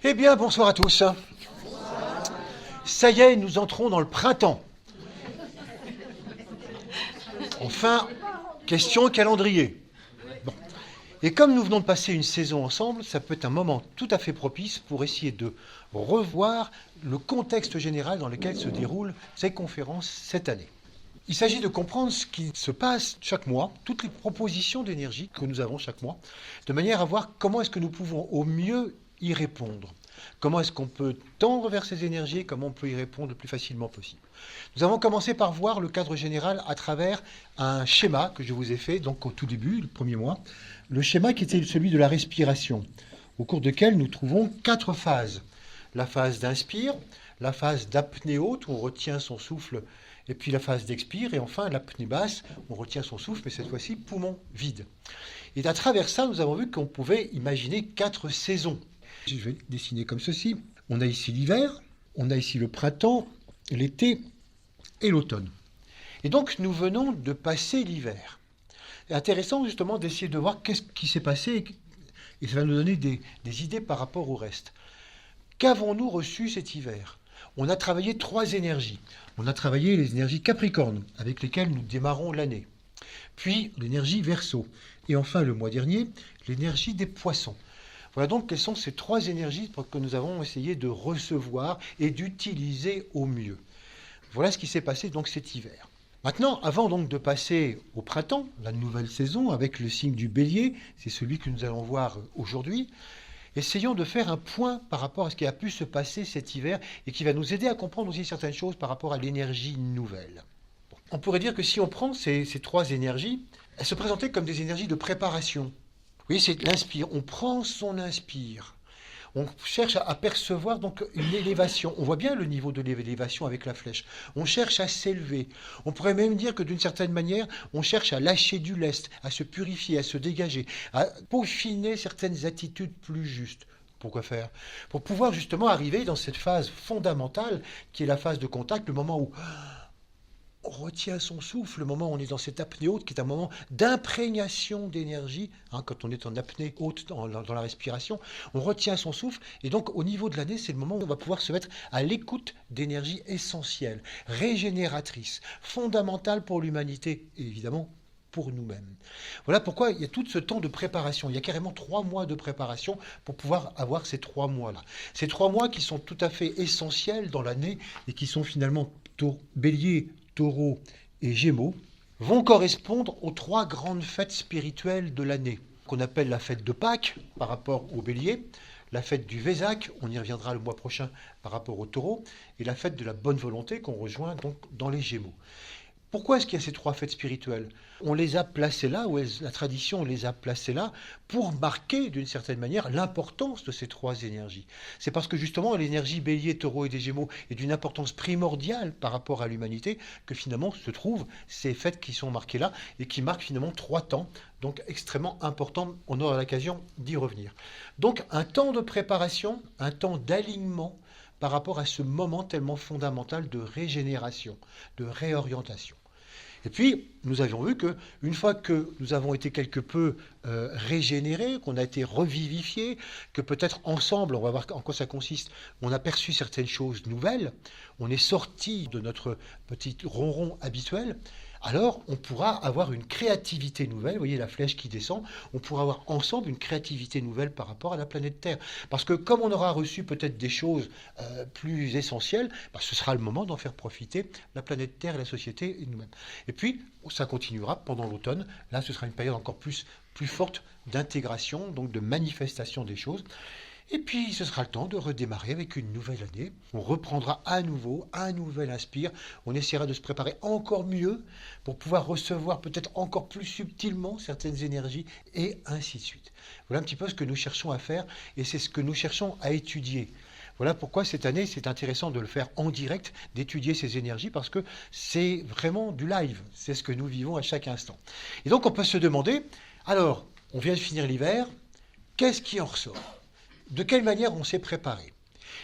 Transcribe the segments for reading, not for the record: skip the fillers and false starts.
Eh bien, bonsoir à tous. Ça y est, nous entrons dans le printemps. Enfin, question calendrier. Bon. Et comme nous venons de passer une saison ensemble, ça peut être un moment tout à fait propice pour essayer de revoir le contexte général dans lequel se déroulent ces conférences cette année. Il s'agit de comprendre ce qui se passe chaque mois, toutes les propositions d'énergie que nous avons chaque mois, de manière à voir comment est-ce que nous pouvons au mieux y répondre. Comment est-ce qu'on peut tendre vers ces énergies, comment on peut y répondre le plus facilement possible. Nous avons commencé par voir le cadre général à travers un schéma que je vous ai fait donc au tout début, le premier mois, le schéma qui était celui de la respiration, au cours duquel nous trouvons 4 phases. La phase d'inspire, la phase d'apnée haute, où on retient son souffle, et puis la phase d'expire, et enfin l'apnée basse, on retient son souffle, mais cette fois-ci poumon vide. Et à travers ça, nous avons vu qu'on pouvait imaginer 4 saisons. Je vais dessiner comme ceci. On a ici l'hiver, on a ici le printemps, l'été et l'automne. Et donc nous venons de passer l'hiver. C'est intéressant justement d'essayer de voir qu'est-ce qui s'est passé et ça va nous donner des idées par rapport au reste. Qu'avons-nous reçu cet hiver? On a travaillé 3 énergies. On a travaillé les énergies Capricorne, avec lesquelles nous démarrons l'année. Puis l'énergie Verseau. Et enfin, le mois dernier, l'énergie des Poissons. Voilà donc quelles sont ces 3 énergies que nous avons essayé de recevoir et d'utiliser au mieux. Voilà ce qui s'est passé donc cet hiver. Maintenant, avant donc de passer au printemps, la nouvelle saison avec le signe du Bélier, c'est celui que nous allons voir aujourd'hui, essayons de faire un point par rapport à ce qui a pu se passer cet hiver et qui va nous aider à comprendre aussi certaines choses par rapport à l'énergie nouvelle. Bon, on pourrait dire que si on prend ces 3 énergies, elles se présentaient comme des énergies de préparation. Oui, c'est l'inspire. On prend son inspire. On cherche à percevoir donc une élévation. On voit bien le niveau de l'élévation avec la flèche. On cherche à s'élever. On pourrait même dire que d'une certaine manière, on cherche à lâcher du lest, à se purifier, à se dégager, à peaufiner certaines attitudes plus justes. Pourquoi faire? Pour pouvoir justement arriver dans cette phase fondamentale qui est la phase de contact, le moment où on retient son souffle, le moment où on est dans cette apnée haute, qui est un moment d'imprégnation d'énergie, quand on est en apnée haute dans la respiration, on retient son souffle, et donc au niveau de l'année, c'est le moment où on va pouvoir se mettre à l'écoute d'énergie essentielle, régénératrice, fondamentale pour l'humanité, et évidemment pour nous-mêmes. Voilà pourquoi il y a tout ce temps de préparation. Il y a carrément 3 mois de préparation pour pouvoir avoir ces 3 mois-là. Ces 3 mois qui sont tout à fait essentiels dans l'année et qui sont finalement Bélier, Taureau et Gémeaux, vont correspondre aux 3 grandes fêtes spirituelles de l'année, qu'on appelle la fête de Pâques par rapport au Bélier, la fête du Vésac, on y reviendra le mois prochain par rapport au Taureau, et la fête de la bonne volonté qu'on rejoint donc dans les Gémeaux. Pourquoi est-ce qu'il y a ces 3 fêtes spirituelles? On les a placées là, ou la tradition les a placées là, pour marquer d'une certaine manière l'importance de ces 3 énergies. C'est parce que justement l'énergie Bélier, Taureau et des Gémeaux est d'une importance primordiale par rapport à l'humanité que finalement se trouvent ces fêtes qui sont marquées là et qui marquent finalement 3 temps, donc extrêmement importants. On aura l'occasion d'y revenir. Donc un temps de préparation, un temps d'alignement par rapport à ce moment tellement fondamental de régénération, de réorientation. Et puis, nous avions vu qu'une fois que nous avons été quelque peu régénérés, qu'on a été revivifiés, que peut-être ensemble, on va voir en quoi ça consiste, on a perçu certaines choses nouvelles, on est sorti de notre petit ronron habituel, alors on pourra avoir une créativité nouvelle, vous voyez la flèche qui descend, on pourra avoir ensemble une créativité nouvelle par rapport à la planète Terre. Parce que comme on aura reçu peut-être des choses plus essentielles, ce sera le moment d'en faire profiter la planète Terre et la société et nous-mêmes. Et puis, ça continuera pendant l'automne. Là, ce sera une période encore plus forte d'intégration, donc de manifestation des choses. Et puis, ce sera le temps de redémarrer avec une nouvelle année. On reprendra à nouveau un nouvel inspire. On essaiera de se préparer encore mieux pour pouvoir recevoir peut-être encore plus subtilement certaines énergies et ainsi de suite. Voilà un petit peu ce que nous cherchons à faire et c'est ce que nous cherchons à étudier. Voilà pourquoi cette année, c'est intéressant de le faire en direct, d'étudier ces énergies, parce que c'est vraiment du live. C'est ce que nous vivons à chaque instant. Et donc, on peut se demander, alors, on vient de finir l'hiver, qu'est-ce qui en ressort? De quelle manière on s'est préparé?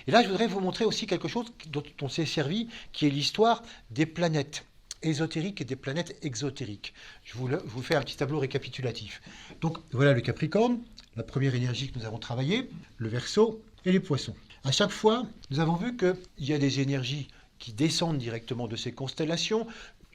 Et là, je voudrais vous montrer aussi quelque chose dont on s'est servi, qui est l'histoire des planètes ésotériques et des planètes exotériques. Je vous fais un petit tableau récapitulatif. Donc, voilà le Capricorne, la première énergie que nous avons travaillée, le Verseau, et les poissons. À chaque fois, nous avons vu qu'il y a des énergies qui descendent directement de ces constellations.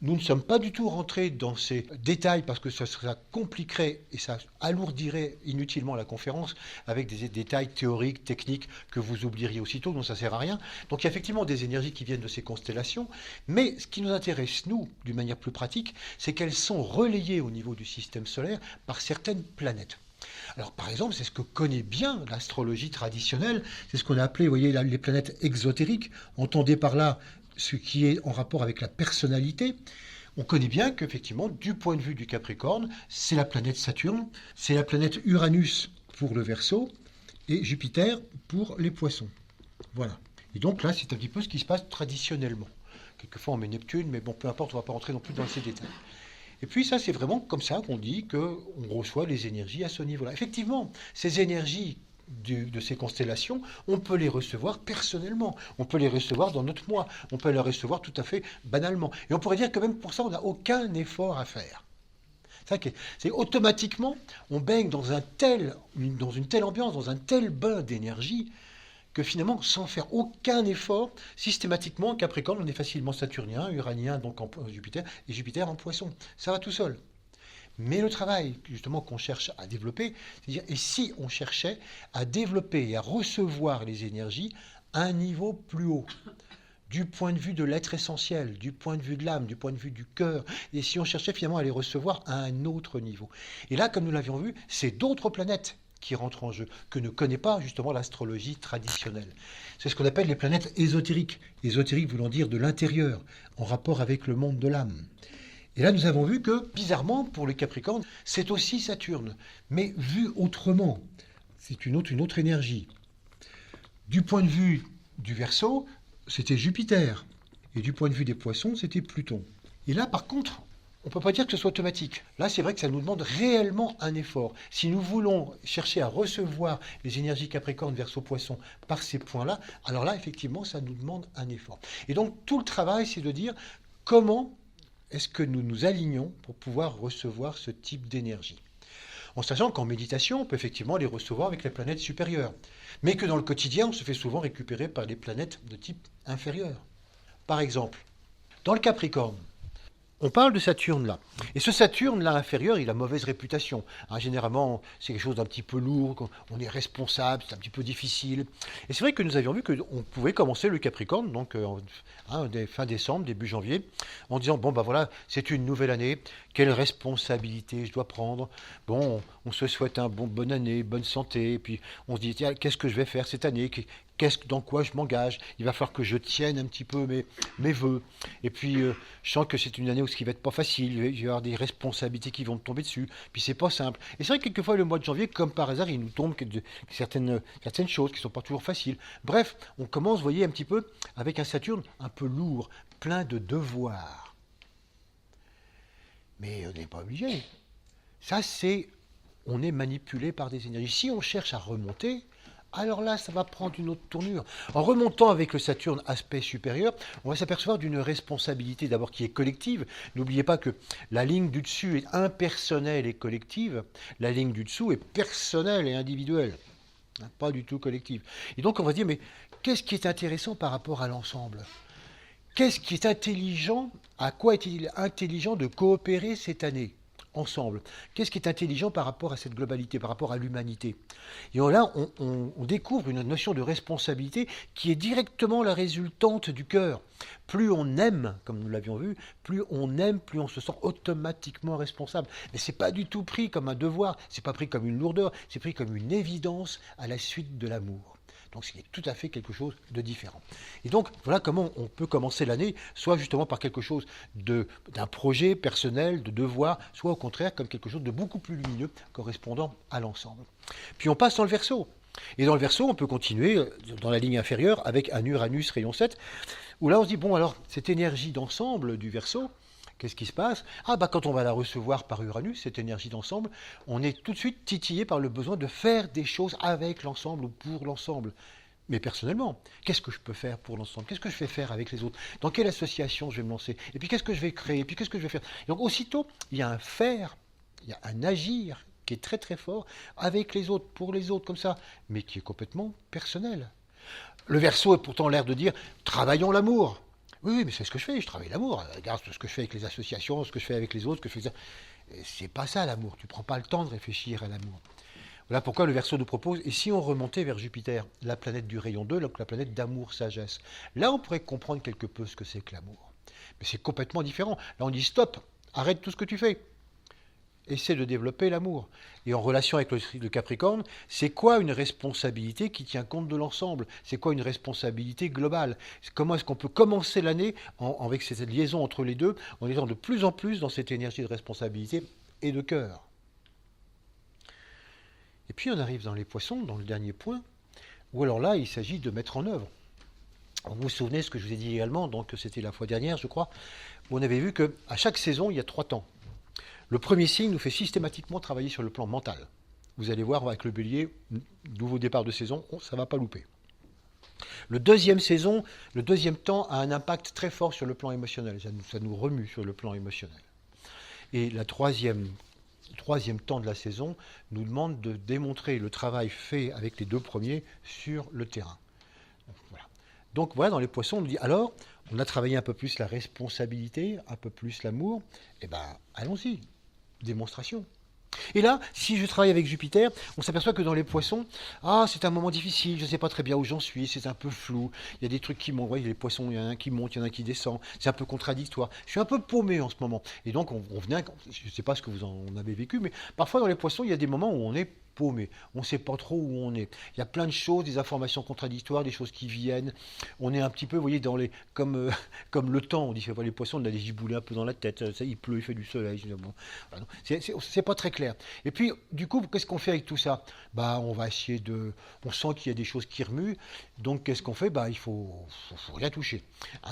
Nous ne sommes pas du tout rentrés dans ces détails parce que ça compliquerait et ça alourdirait inutilement la conférence avec des détails théoriques, techniques que vous oublieriez aussitôt, donc ça ne sert à rien. Donc il y a effectivement des énergies qui viennent de ces constellations, mais ce qui nous intéresse, nous, d'une manière plus pratique, c'est qu'elles sont relayées au niveau du système solaire par certaines planètes. Alors par exemple, c'est ce que connaît bien l'astrologie traditionnelle, c'est ce qu'on a appelé, vous voyez, les planètes exotériques. Entendez par là ce qui est en rapport avec la personnalité. On connaît bien qu'effectivement, du point de vue du Capricorne, c'est la planète Saturne, c'est la planète Uranus pour le Verseau et Jupiter pour les Poissons. Voilà. Et donc là, c'est un petit peu ce qui se passe traditionnellement. Quelquefois, on met Neptune, mais bon, peu importe, on ne va pas rentrer non plus dans ces détails. Et puis ça, c'est vraiment comme ça qu'on dit qu'on reçoit les énergies à ce niveau-là. Effectivement, ces énergies de ces constellations, on peut les recevoir personnellement, on peut les recevoir dans notre moi, on peut les recevoir tout à fait banalement. Et on pourrait dire que même pour ça, on n'a aucun effort à faire. C'est automatiquement, on baigne dans une telle ambiance, dans un tel bain d'énergie, que finalement, sans faire aucun effort, systématiquement, Capricorne, on est facilement saturnien, uranien, donc en Jupiter, et Jupiter en Poisson. Ça va tout seul. Mais le travail, justement, qu'on cherche à développer, c'est-à-dire, et si on cherchait à développer et à recevoir les énergies à un niveau plus haut, du point de vue de l'être essentiel, du point de vue de l'âme, du point de vue du cœur, et si on cherchait finalement à les recevoir à un autre niveau. Et là, comme nous l'avions vu, c'est d'autres planètes qui rentrent en jeu, que ne connaît pas justement l'astrologie traditionnelle. C'est ce qu'on appelle les planètes ésotériques. Ésotériques voulant dire de l'intérieur, en rapport avec le monde de l'âme. Et là, nous avons vu que, bizarrement, pour les Capricornes, c'est aussi Saturne, mais vu autrement. C'est une autre énergie. Du point de vue du Verseau, c'était Jupiter. Et du point de vue des Poissons, c'était Pluton. Et là, par contre, on ne peut pas dire que ce soit automatique. Là, c'est vrai que ça nous demande réellement un effort. Si nous voulons chercher à recevoir les énergies Capricorne, Verseau, Poisson par ces points-là, alors là, effectivement, ça nous demande un effort. Et donc, tout le travail, c'est de dire comment est-ce que nous nous alignons pour pouvoir recevoir ce type d'énergie. En sachant qu'en méditation, on peut effectivement les recevoir avec les planètes supérieures, mais que dans le quotidien, on se fait souvent récupérer par les planètes de type inférieur. Par exemple, dans le Capricorne, on parle de Saturne là. Et ce Saturne là inférieur, il a mauvaise réputation. Généralement, c'est quelque chose d'un petit peu lourd, on est responsable, c'est un petit peu difficile. Et c'est vrai que nous avions vu qu'on pouvait commencer le Capricorne, donc fin décembre, début janvier, en disant, bon ben voilà, c'est une nouvelle année, quelle responsabilité je dois prendre. Bon, on se souhaite bonne année, bonne santé, et puis on se dit, tiens, qu'est-ce que je vais faire cette année ? Dans quoi je m'engage? Il va falloir que je tienne un petit peu mes vœux. Et puis, je sens que c'est une année où ce qui va être pas facile, il va y avoir des responsabilités qui vont me tomber dessus, puis c'est pas simple. Et c'est vrai que quelquefois, le mois de janvier, comme par hasard, il nous tombe certaines choses qui sont pas toujours faciles. Bref, on commence, vous voyez, un petit peu avec un Saturne un peu lourd, plein de devoirs. Mais on n'est pas obligé. Ça, on est manipulé par des énergies. Si on cherche à remonter, alors là, ça va prendre une autre tournure. En remontant avec le Saturne aspect supérieur, on va s'apercevoir d'une responsabilité d'abord qui est collective. N'oubliez pas que la ligne du dessus est impersonnelle et collective. La ligne du dessous est personnelle et individuelle. Pas du tout collective. Et donc on va dire, mais qu'est-ce qui est intéressant par rapport à l'ensemble ? Qu'est-ce qui est intelligent ? À quoi est-il intelligent de coopérer cette année ? Ensemble. Qu'est-ce qui est intelligent par rapport à cette globalité, par rapport à l'humanité ? Et là, on découvre une notion de responsabilité qui est directement la résultante du cœur. Plus on aime, comme nous l'avions vu, plus on aime, plus on se sent automatiquement responsable. Mais ce n'est pas du tout pris comme un devoir, ce n'est pas pris comme une lourdeur, c'est pris comme une évidence à la suite de l'amour. Donc c'est tout à fait quelque chose de différent. Et donc voilà comment on peut commencer l'année, soit justement par quelque chose d'un projet personnel, de devoir, soit au contraire comme quelque chose de beaucoup plus lumineux correspondant à l'ensemble. Puis on passe dans le Verseau. Et dans le Verseau, on peut continuer dans la ligne inférieure avec un Uranus rayon 7, où là on se dit, bon alors, cette énergie d'ensemble du Verseau, qu'est-ce qui se passe ? Quand on va la recevoir par Uranus, cette énergie d'ensemble, on est tout de suite titillé par le besoin de faire des choses avec l'ensemble ou pour l'ensemble. Mais personnellement, qu'est-ce que je peux faire pour l'ensemble ? Qu'est-ce que je vais faire avec les autres ? Dans quelle association je vais me lancer ? Et puis qu'est-ce que je vais créer ? Et puis qu'est-ce que je vais faire ? Donc aussitôt, il y a un faire, il y a un agir qui est très très fort, avec les autres, pour les autres, comme ça, mais qui est complètement personnel. Le Verseau est pourtant l'air de dire « travaillons l'amour ». Oui, mais c'est ce que je fais, je travaille l'amour. Regarde ce que je fais avec les associations, ce que je fais avec les autres, ce que je fais... C'est pas ça l'amour, tu prends pas le temps de réfléchir à l'amour. Voilà pourquoi le Verseau nous propose, et si on remontait vers Jupiter, la planète du rayon 2, donc la planète d'amour-sagesse, là on pourrait comprendre quelque peu ce que c'est que l'amour. Mais c'est complètement différent. Là on dit stop, arrête tout ce que tu fais. Essaie de développer l'amour. Et en relation avec le Capricorne, c'est quoi une responsabilité qui tient compte de l'ensemble? C'est quoi une responsabilité globale? Comment est-ce qu'on peut commencer l'année avec cette liaison entre les deux, en étant de plus en plus dans cette énergie de responsabilité et de cœur? Et puis on arrive dans les Poissons, dans le dernier point, où alors là, il s'agit de mettre en œuvre. Vous vous souvenez ce que je vous ai dit également, donc c'était la fois dernière, je crois, où on avait vu qu'à chaque saison, il y a 3 temps. Le premier signe nous fait systématiquement travailler sur le plan mental. Vous allez voir avec le Bélier, nouveau départ de saison, ça ne va pas louper. Le deuxième temps a un impact très fort sur le plan émotionnel. Ça nous remue sur le plan émotionnel. Et le troisième temps de la saison nous demande de démontrer le travail fait avec les 2 premiers sur le terrain. Voilà. Donc voilà, dans les Poissons, on nous dit, alors, on a travaillé un peu plus la responsabilité, un peu plus l'amour, eh bien, allons-y, démonstration. Et là, si je travaille avec Jupiter, on s'aperçoit que dans les Poissons, c'est un moment difficile, je ne sais pas très bien où j'en suis, c'est un peu flou, il y a des trucs qui montent, voyez, les Poissons, il y en a un qui monte, il y en a un qui descend, c'est un peu contradictoire. Je suis un peu paumé en ce moment. Et donc, on venait, je ne sais pas ce que vous en avez vécu, mais parfois dans les Poissons, il y a des moments où on est paumé, on ne sait pas trop où on est. Il y a plein de choses, des informations contradictoires, des choses qui viennent. On est un petit peu, vous voyez, comme le temps, on dit, les Poissons, on a des giboulées un peu dans la tête, ça, il pleut, il fait du soleil. Bon, voilà, c'est pas très clair. Et puis, du coup, qu'est-ce qu'on fait avec tout ça? On va essayer on sent qu'il y a des choses qui remuent, donc qu'est-ce qu'on fait? Il faut rien toucher.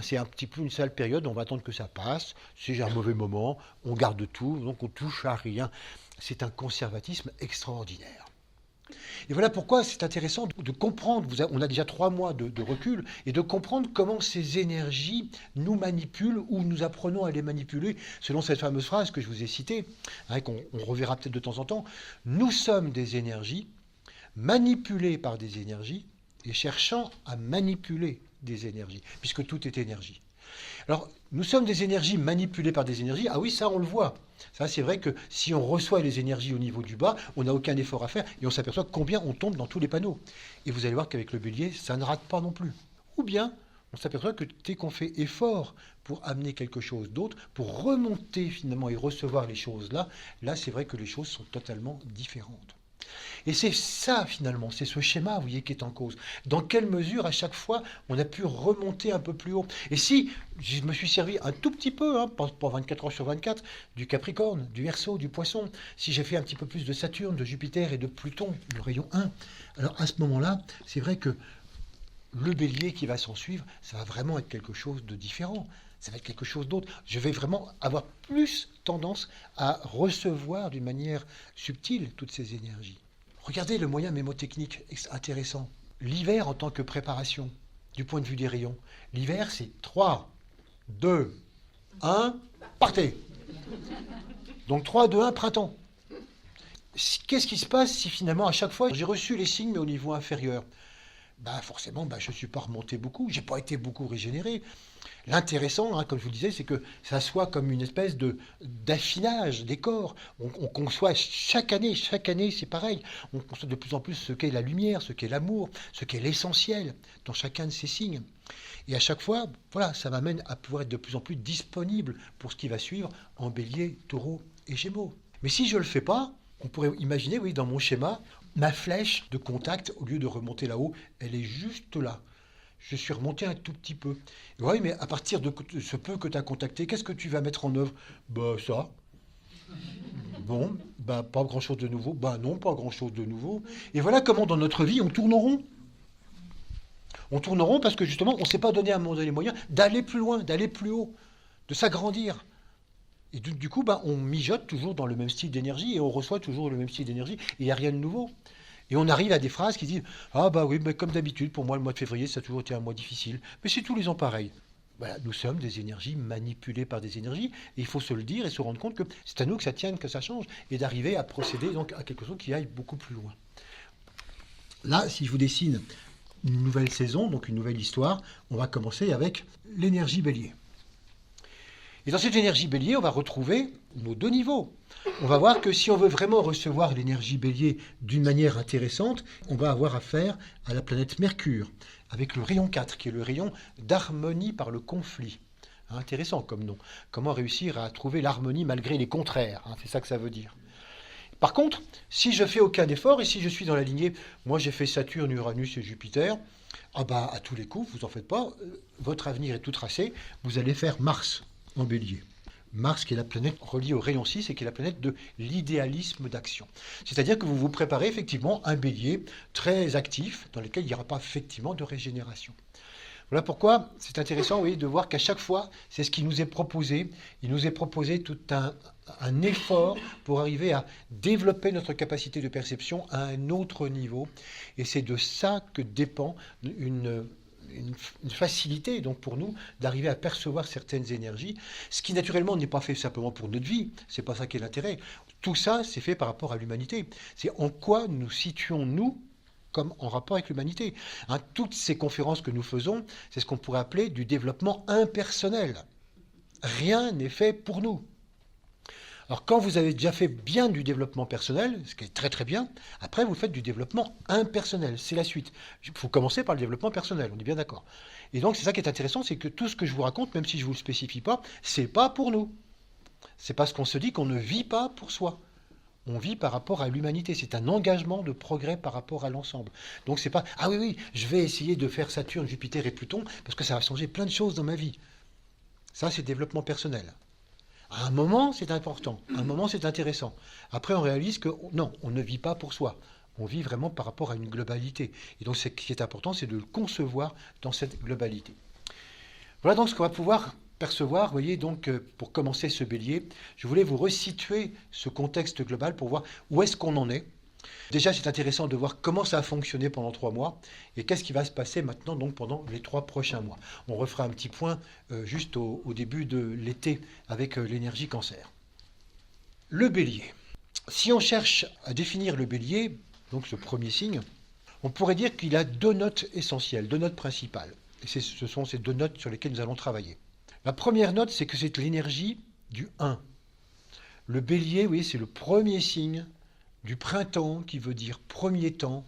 C'est un petit peu une sale période, on va attendre que ça passe. Si j'ai un mauvais moment, on garde tout, donc on touche à rien. C'est un conservatisme extraordinaire. Et voilà pourquoi c'est intéressant de comprendre, on a déjà 3 mois de recul, et de comprendre comment ces énergies nous manipulent ou nous apprenons à les manipuler, selon cette fameuse phrase que je vous ai citée, qu'on reverra peut-être de temps en temps. Nous sommes des énergies manipulées par des énergies et cherchant à manipuler des énergies, puisque tout est énergie. Alors, nous sommes des énergies manipulées par des énergies. Ah oui, ça, on le voit. Ça, c'est vrai que si on reçoit les énergies au niveau du bas, on n'a aucun effort à faire et on s'aperçoit combien on tombe dans tous les panneaux. Et vous allez voir qu'avec le Bélier, ça ne rate pas non plus. Ou bien, on s'aperçoit que dès qu'on fait effort pour amener quelque chose d'autre, pour remonter finalement et recevoir les choses là, c'est vrai que les choses sont totalement différentes. Et c'est ça, finalement, c'est ce schéma, vous voyez, qui est en cause. Dans quelle mesure, à chaque fois, on a pu remonter un peu plus haut? Et si je me suis servi un tout petit peu, pas 24 heures sur 24, du Capricorne, du Verseau, du Poisson, si j'ai fait un petit peu plus de Saturne, de Jupiter et de Pluton, le rayon 1, alors à ce moment-là, c'est vrai que le Bélier qui va s'en suivre, ça va vraiment être quelque chose de différent. Ça va être quelque chose d'autre. Je vais vraiment avoir plus tendance à recevoir d'une manière subtile toutes ces énergies. Regardez le moyen mémotechnique intéressant. L'hiver en tant que préparation, du point de vue des rayons. L'hiver, c'est 3, 2, 1, partez. Donc 3, 2, 1, printemps. Qu'est-ce qui se passe si finalement, à chaque fois, j'ai reçu les signes, mais au niveau inférieur? Forcément, je ne suis pas remonté beaucoup, je n'ai pas été beaucoup régénéré. L'intéressant, comme je vous le disais, c'est que ça soit comme une espèce d'affinage des corps. On conçoit chaque année, c'est pareil. On conçoit de plus en plus ce qu'est la lumière, ce qu'est l'amour, ce qu'est l'essentiel dans chacun de ces signes. Et à chaque fois, voilà, ça m'amène à pouvoir être de plus en plus disponible pour ce qui va suivre en Bélier, Taureau et Gémeaux. Mais si je ne le fais pas, on pourrait imaginer, oui, dans mon schéma, ma flèche de contact, au lieu de remonter là-haut, elle est juste là. Je suis remonté un tout petit peu. Oui, mais à partir de ce peu que tu as contacté, qu'est-ce que tu vas mettre en œuvre? Ça. Bon, pas grand-chose de nouveau. Non, pas grand-chose de nouveau. Et voilà comment dans notre vie, on tourne en rond. On tourne en rond parce que justement, on ne s'est pas donné à un moment donné les moyens d'aller plus loin, d'aller plus haut, de s'agrandir. Et du coup, on mijote toujours dans le même style d'énergie et on reçoit toujours le même style d'énergie et il n'y a rien de nouveau. Et on arrive à des phrases qui disent « Ah oui, mais comme d'habitude, pour moi, le mois de février, ça a toujours été un mois difficile. Mais c'est tous les ans pareil. » Voilà, nous sommes des énergies manipulées par des énergies, et il faut se le dire et se rendre compte que c'est à nous que ça tienne, que ça change, et d'arriver à procéder donc à quelque chose qui aille beaucoup plus loin. Là, si je vous dessine une nouvelle saison, donc une nouvelle histoire, on va commencer avec l'énergie bélier. Et dans cette énergie bélier, on va retrouver nos deux niveaux. On va voir que si on veut vraiment recevoir l'énergie bélier d'une manière intéressante, on va avoir affaire à la planète Mercure, avec le rayon 4, qui est le rayon d'harmonie par le conflit. Intéressant comme nom. Comment réussir à trouver l'harmonie malgré les contraires, c'est ça que ça veut dire. Par contre, si je fais aucun effort, et si je suis dans la lignée, moi j'ai fait Saturne, Uranus et Jupiter, à tous les coups, vous en faites pas, votre avenir est tout tracé, vous allez faire Mars en bélier. Mars qui est la planète reliée au rayon 6 et qui est la planète de l'idéalisme d'action. C'est-à-dire que vous vous préparez effectivement un bélier très actif dans lequel il n'y aura pas effectivement de régénération. Voilà pourquoi c'est intéressant de voir qu'à chaque fois, c'est ce qui nous est proposé. Il nous est proposé tout un effort pour arriver à développer notre capacité de perception à un autre niveau. Et c'est de ça que dépend une facilité donc pour nous d'arriver à percevoir certaines énergies, ce qui naturellement n'est pas fait simplement pour notre vie, c'est pas ça qui est l'intérêt. Tout ça, c'est fait par rapport à l'humanité. C'est en quoi nous situons-nous comme en rapport avec l'humanité. Toutes ces conférences que nous faisons, c'est ce qu'on pourrait appeler du développement impersonnel. Rien n'est fait pour nous. Alors quand vous avez déjà fait bien du développement personnel, ce qui est très très bien, après vous faites du développement impersonnel, c'est la suite. Il faut commencer par le développement personnel, on est bien d'accord. Et donc c'est ça qui est intéressant, c'est que tout ce que je vous raconte, même si je ne vous le spécifie pas, c'est pas pour nous. C'est parce qu'on se dit qu'on ne vit pas pour soi. On vit par rapport à l'humanité. C'est un engagement de progrès par rapport à l'ensemble. Donc c'est pas, ah oui, je vais essayer de faire Saturne, Jupiter et Pluton, parce que ça va changer plein de choses dans ma vie. Ça, c'est le développement personnel. À un moment, c'est important. À un moment, c'est intéressant. Après, on réalise que non, on ne vit pas pour soi. On vit vraiment par rapport à une globalité. Et donc, ce qui est important, c'est de le concevoir dans cette globalité. Voilà donc ce qu'on va pouvoir percevoir. Vous voyez, donc, pour commencer ce bélier, je voulais vous resituer ce contexte global pour voir où est-ce qu'on en est. Déjà, c'est intéressant de voir comment ça a fonctionné pendant 3 mois et qu'est-ce qui va se passer maintenant donc pendant les 3 prochains mois. On refera un petit point juste au début de l'été avec l'énergie cancer. Le bélier. Si on cherche à définir le bélier, donc ce premier signe, on pourrait dire qu'il a 2 notes essentielles, 2 notes principales. Et ce sont ces 2 notes sur lesquelles nous allons travailler. La première note, c'est que c'est l'énergie du 1. Le bélier, oui, c'est le premier signe du printemps, qui veut dire premier temps.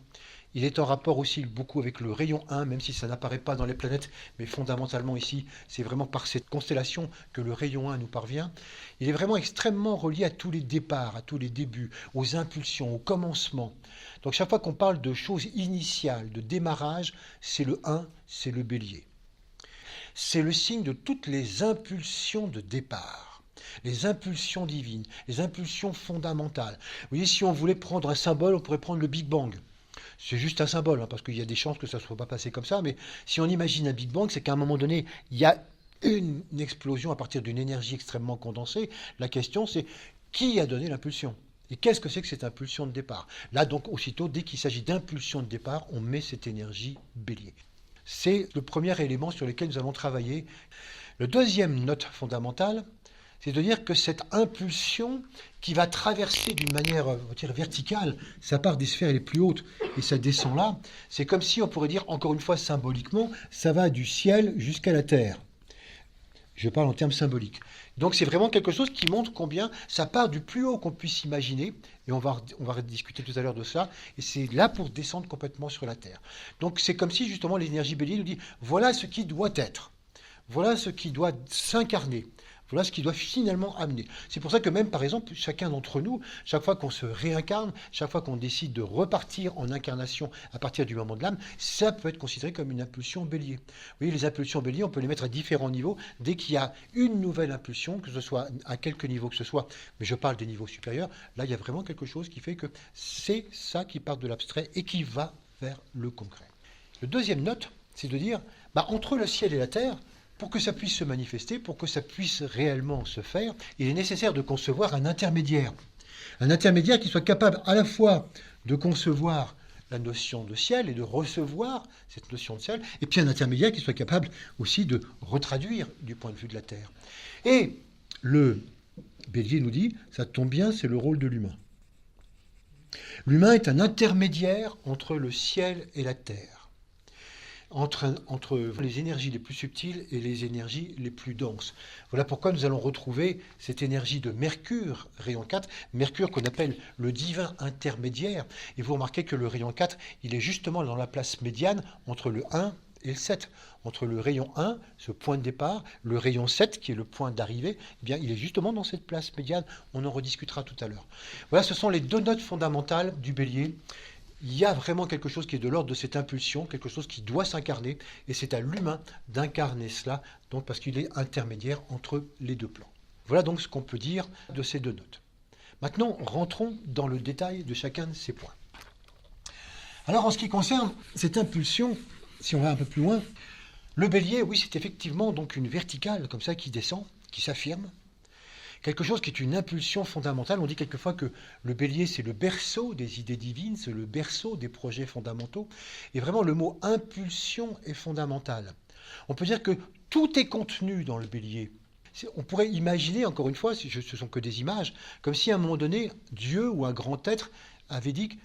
Il est en rapport aussi beaucoup avec le rayon 1, même si ça n'apparaît pas dans les planètes, mais fondamentalement ici, c'est vraiment par cette constellation que le rayon 1 nous parvient. Il est vraiment extrêmement relié à tous les départs, à tous les débuts, aux impulsions, au commencement. Donc chaque fois qu'on parle de choses initiales, de démarrage, c'est le 1, c'est le bélier. C'est le signe de toutes les impulsions de départ. Les impulsions divines, les impulsions fondamentales. Vous voyez, si on voulait prendre un symbole, on pourrait prendre le Big Bang. C'est juste un symbole, parce qu'il y a des chances que ça ne soit pas passé comme ça, mais si on imagine un Big Bang, c'est qu'à un moment donné, il y a une explosion à partir d'une énergie extrêmement condensée. La question, c'est qui a donné l'impulsion ? Et qu'est-ce que c'est que cette impulsion de départ ? Là, donc, aussitôt, dès qu'il s'agit d'impulsion de départ, on met cette énergie bélier. C'est le premier élément sur lequel nous allons travailler. Le deuxième note fondamentale, c'est de dire que cette impulsion qui va traverser d'une manière verticale, ça part des sphères les plus hautes et ça descend là, c'est comme si on pourrait dire, encore une fois symboliquement, ça va du ciel jusqu'à la terre. Je parle en termes symboliques. Donc c'est vraiment quelque chose qui montre combien ça part du plus haut qu'on puisse imaginer, et on va discuter tout à l'heure de ça, et c'est là pour descendre complètement sur la terre. Donc c'est comme si justement l'énergie bélier nous dit, voilà ce qui doit être, voilà ce qui doit s'incarner. Voilà ce qui doit finalement amener. C'est pour ça que même, par exemple, chacun d'entre nous, chaque fois qu'on se réincarne, chaque fois qu'on décide de repartir en incarnation à partir du moment de l'âme, ça peut être considéré comme une impulsion bélier. Vous voyez, les impulsions bélier, on peut les mettre à différents niveaux. Dès qu'il y a une nouvelle impulsion, que ce soit à quelque niveau que ce soit, mais je parle des niveaux supérieurs, là, il y a vraiment quelque chose qui fait que c'est ça qui part de l'abstrait et qui va vers le concret. Le deuxième note, c'est de dire, entre le ciel et la terre, pour que ça puisse se manifester, pour que ça puisse réellement se faire, il est nécessaire de concevoir un intermédiaire. Un intermédiaire qui soit capable à la fois de concevoir la notion de ciel et de recevoir cette notion de ciel, et puis un intermédiaire qui soit capable aussi de retraduire du point de vue de la Terre. Et le Bélier nous dit, ça tombe bien, c'est le rôle de l'humain. L'humain est un intermédiaire entre le ciel et la terre, entre les énergies les plus subtiles et les énergies les plus denses. Voilà pourquoi nous allons retrouver cette énergie de Mercure, rayon 4, Mercure qu'on appelle le divin intermédiaire. Et vous remarquez que le rayon 4, il est justement dans la place médiane entre le 1 et le 7. Entre le rayon 1, ce point de départ, le rayon 7, qui est le point d'arrivée, eh bien, il est justement dans cette place médiane. On en rediscutera tout à l'heure. Voilà, ce sont les deux notes fondamentales du Bélier. Il y a vraiment quelque chose qui est de l'ordre de cette impulsion, quelque chose qui doit s'incarner, et c'est à l'humain d'incarner cela, donc parce qu'il est intermédiaire entre les deux plans. Voilà donc ce qu'on peut dire de ces deux notes. Maintenant, rentrons dans le détail de chacun de ces points. Alors, en ce qui concerne cette impulsion, si on va un peu plus loin, le Bélier, oui, c'est effectivement donc une verticale comme ça qui descend, qui s'affirme. Quelque chose qui est une impulsion fondamentale. On dit quelquefois que le Bélier, c'est le berceau des idées divines, c'est le berceau des projets fondamentaux. Et vraiment, le mot impulsion est fondamental. On peut dire que tout est contenu dans le Bélier. On pourrait imaginer, encore une fois, ce ne sont que des images, comme si à un moment donné, Dieu ou un grand être avait dit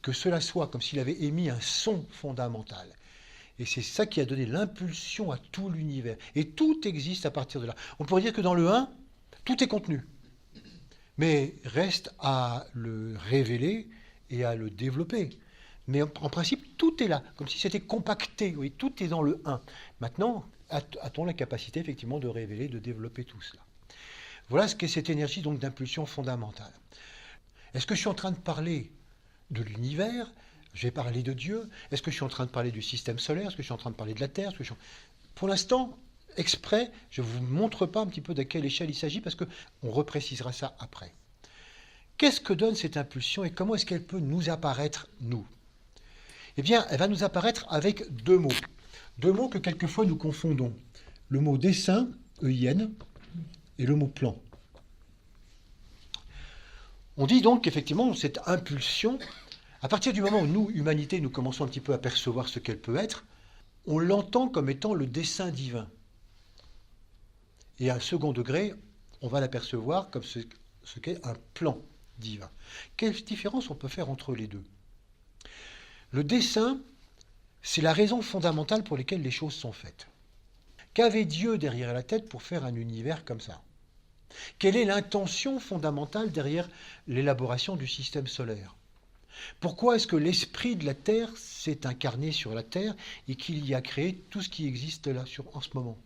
que cela soit, comme s'il avait émis un son fondamental. Et c'est ça qui a donné l'impulsion à tout l'univers. Et tout existe à partir de là. On pourrait dire que dans le 1, tout est contenu. Mais reste à le révéler et à le développer. Mais en principe, tout est là, comme si c'était compacté. Oui, tout est dans le 1. Maintenant, a-t-on la capacité effectivement de révéler, de développer tout cela? Voilà ce qu'est cette énergie donc d'impulsion fondamentale. Est-ce que je suis en train de parler de l'univers? Je vais parler de Dieu. Est-ce que je suis en train de parler du système solaire? Est-ce que je suis en train de parler de la Terre? Pour l'instant, exprès, je ne vous montre pas un petit peu d'à quelle échelle il s'agit parce qu'on reprécisera ça après. Qu'est-ce que donne cette impulsion et comment est-ce qu'elle peut nous apparaître, nous? Eh bien, elle va nous apparaître avec deux mots. Deux mots que quelquefois nous confondons. Le mot dessin, EIN, et le mot plan. On dit donc qu'effectivement, cette impulsion, à partir du moment où nous, humanité, nous commençons un petit peu à percevoir ce qu'elle peut être, on l'entend comme étant le dessein divin. Et à un second degré, on va l'apercevoir comme ce qu'est un plan divin. Quelle différence on peut faire entre les deux? Le dessein, c'est la raison fondamentale pour laquelle les choses sont faites. Qu'avait Dieu derrière la tête pour faire un univers comme ça? Quelle est l'intention fondamentale derrière l'élaboration du système solaire? Pourquoi est-ce que l'esprit de la Terre s'est incarné sur la Terre et qu'il y a créé tout ce qui existe là en ce moment?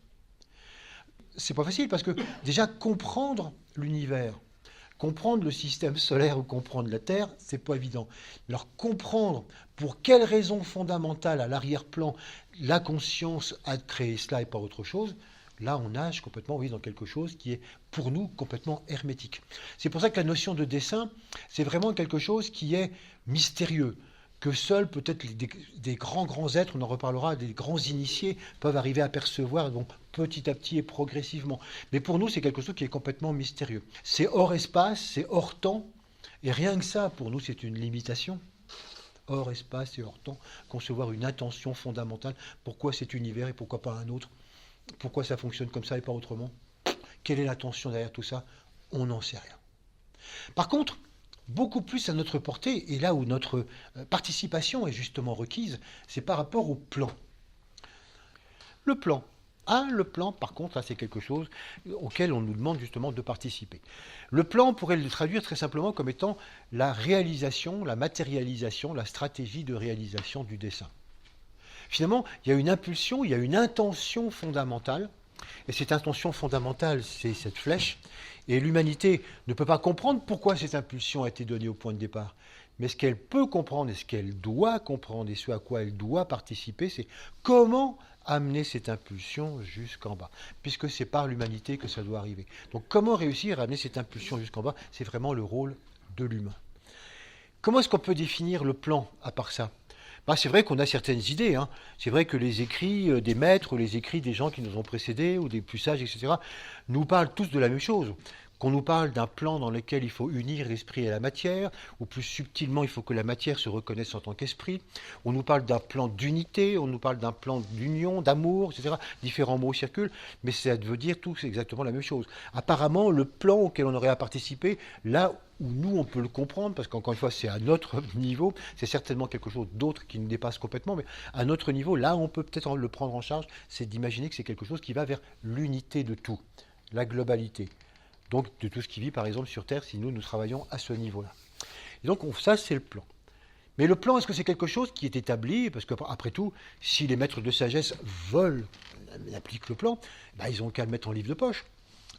C'est pas facile parce que déjà comprendre l'univers, comprendre le système solaire ou comprendre la Terre, c'est pas évident. Alors comprendre pour quelle raison fondamentale à l'arrière-plan la conscience a créé cela et pas autre chose, là on nage complètement dans quelque chose qui est pour nous complètement hermétique. C'est pour ça que la notion de dessin, c'est vraiment quelque chose qui est mystérieux, que seuls peut-être des grands êtres, on en reparlera, des grands initiés peuvent arriver à percevoir donc, petit à petit et progressivement. Mais pour nous, c'est quelque chose qui est complètement mystérieux. C'est hors espace, c'est hors temps, et rien que ça, pour nous, c'est une limitation. Hors espace et hors temps, concevoir une intention fondamentale. Pourquoi cet univers et pourquoi pas un autre? Pourquoi ça fonctionne comme ça et pas autrement? Quelle est l'intention derrière tout ça? On n'en sait rien. Par contre, beaucoup plus à notre portée, et là où notre participation est justement requise, c'est par rapport au plan. Le plan. Le plan, par contre, c'est quelque chose auquel on nous demande justement de participer. Le plan, on pourrait le traduire très simplement comme étant la réalisation, la matérialisation, la stratégie de réalisation du dessin. Finalement, il y a une impulsion, il y a une intention fondamentale, et cette intention fondamentale, c'est cette flèche, et l'humanité ne peut pas comprendre pourquoi cette impulsion a été donnée au point de départ. Mais ce qu'elle peut comprendre et ce qu'elle doit comprendre et ce à quoi elle doit participer, c'est comment amener cette impulsion jusqu'en bas, puisque c'est par l'humanité que ça doit arriver. Donc comment réussir à amener cette impulsion jusqu'en bas, c'est vraiment le rôle de l'humain. Comment est-ce qu'on peut définir le plan à part ça? C'est vrai qu'on a certaines idées. C'est vrai que les écrits des maîtres, les écrits des gens qui nous ont précédés, ou des plus sages, etc., nous parlent tous de la même chose. qu'on nous parle d'un plan dans lequel il faut unir l'esprit et la matière, ou plus subtilement, il faut que la matière se reconnaisse en tant qu'esprit. On nous parle d'un plan d'unité, on nous parle d'un plan d'union, d'amour, etc. Différents mots circulent, mais ça veut dire tout, c'est exactement la même chose. Apparemment, le plan auquel on aurait à participer, là où nous, on peut le comprendre, parce qu'encore une fois, c'est à notre niveau, c'est certainement quelque chose d'autre qui nous dépasse complètement, mais à notre niveau, là, on peut peut-être le prendre en charge, c'est d'imaginer que c'est quelque chose qui va vers l'unité de tout, la globalité. Donc, de tout ce qui vit, par exemple, sur Terre, si nous travaillons à ce niveau-là. Et donc, ça, c'est le plan. Mais le plan, est-ce que c'est quelque chose qui est établi? Parce qu'après tout, si les maîtres de sagesse veulent appliquer le plan, ben, ils n'ont qu'à le mettre en livre de poche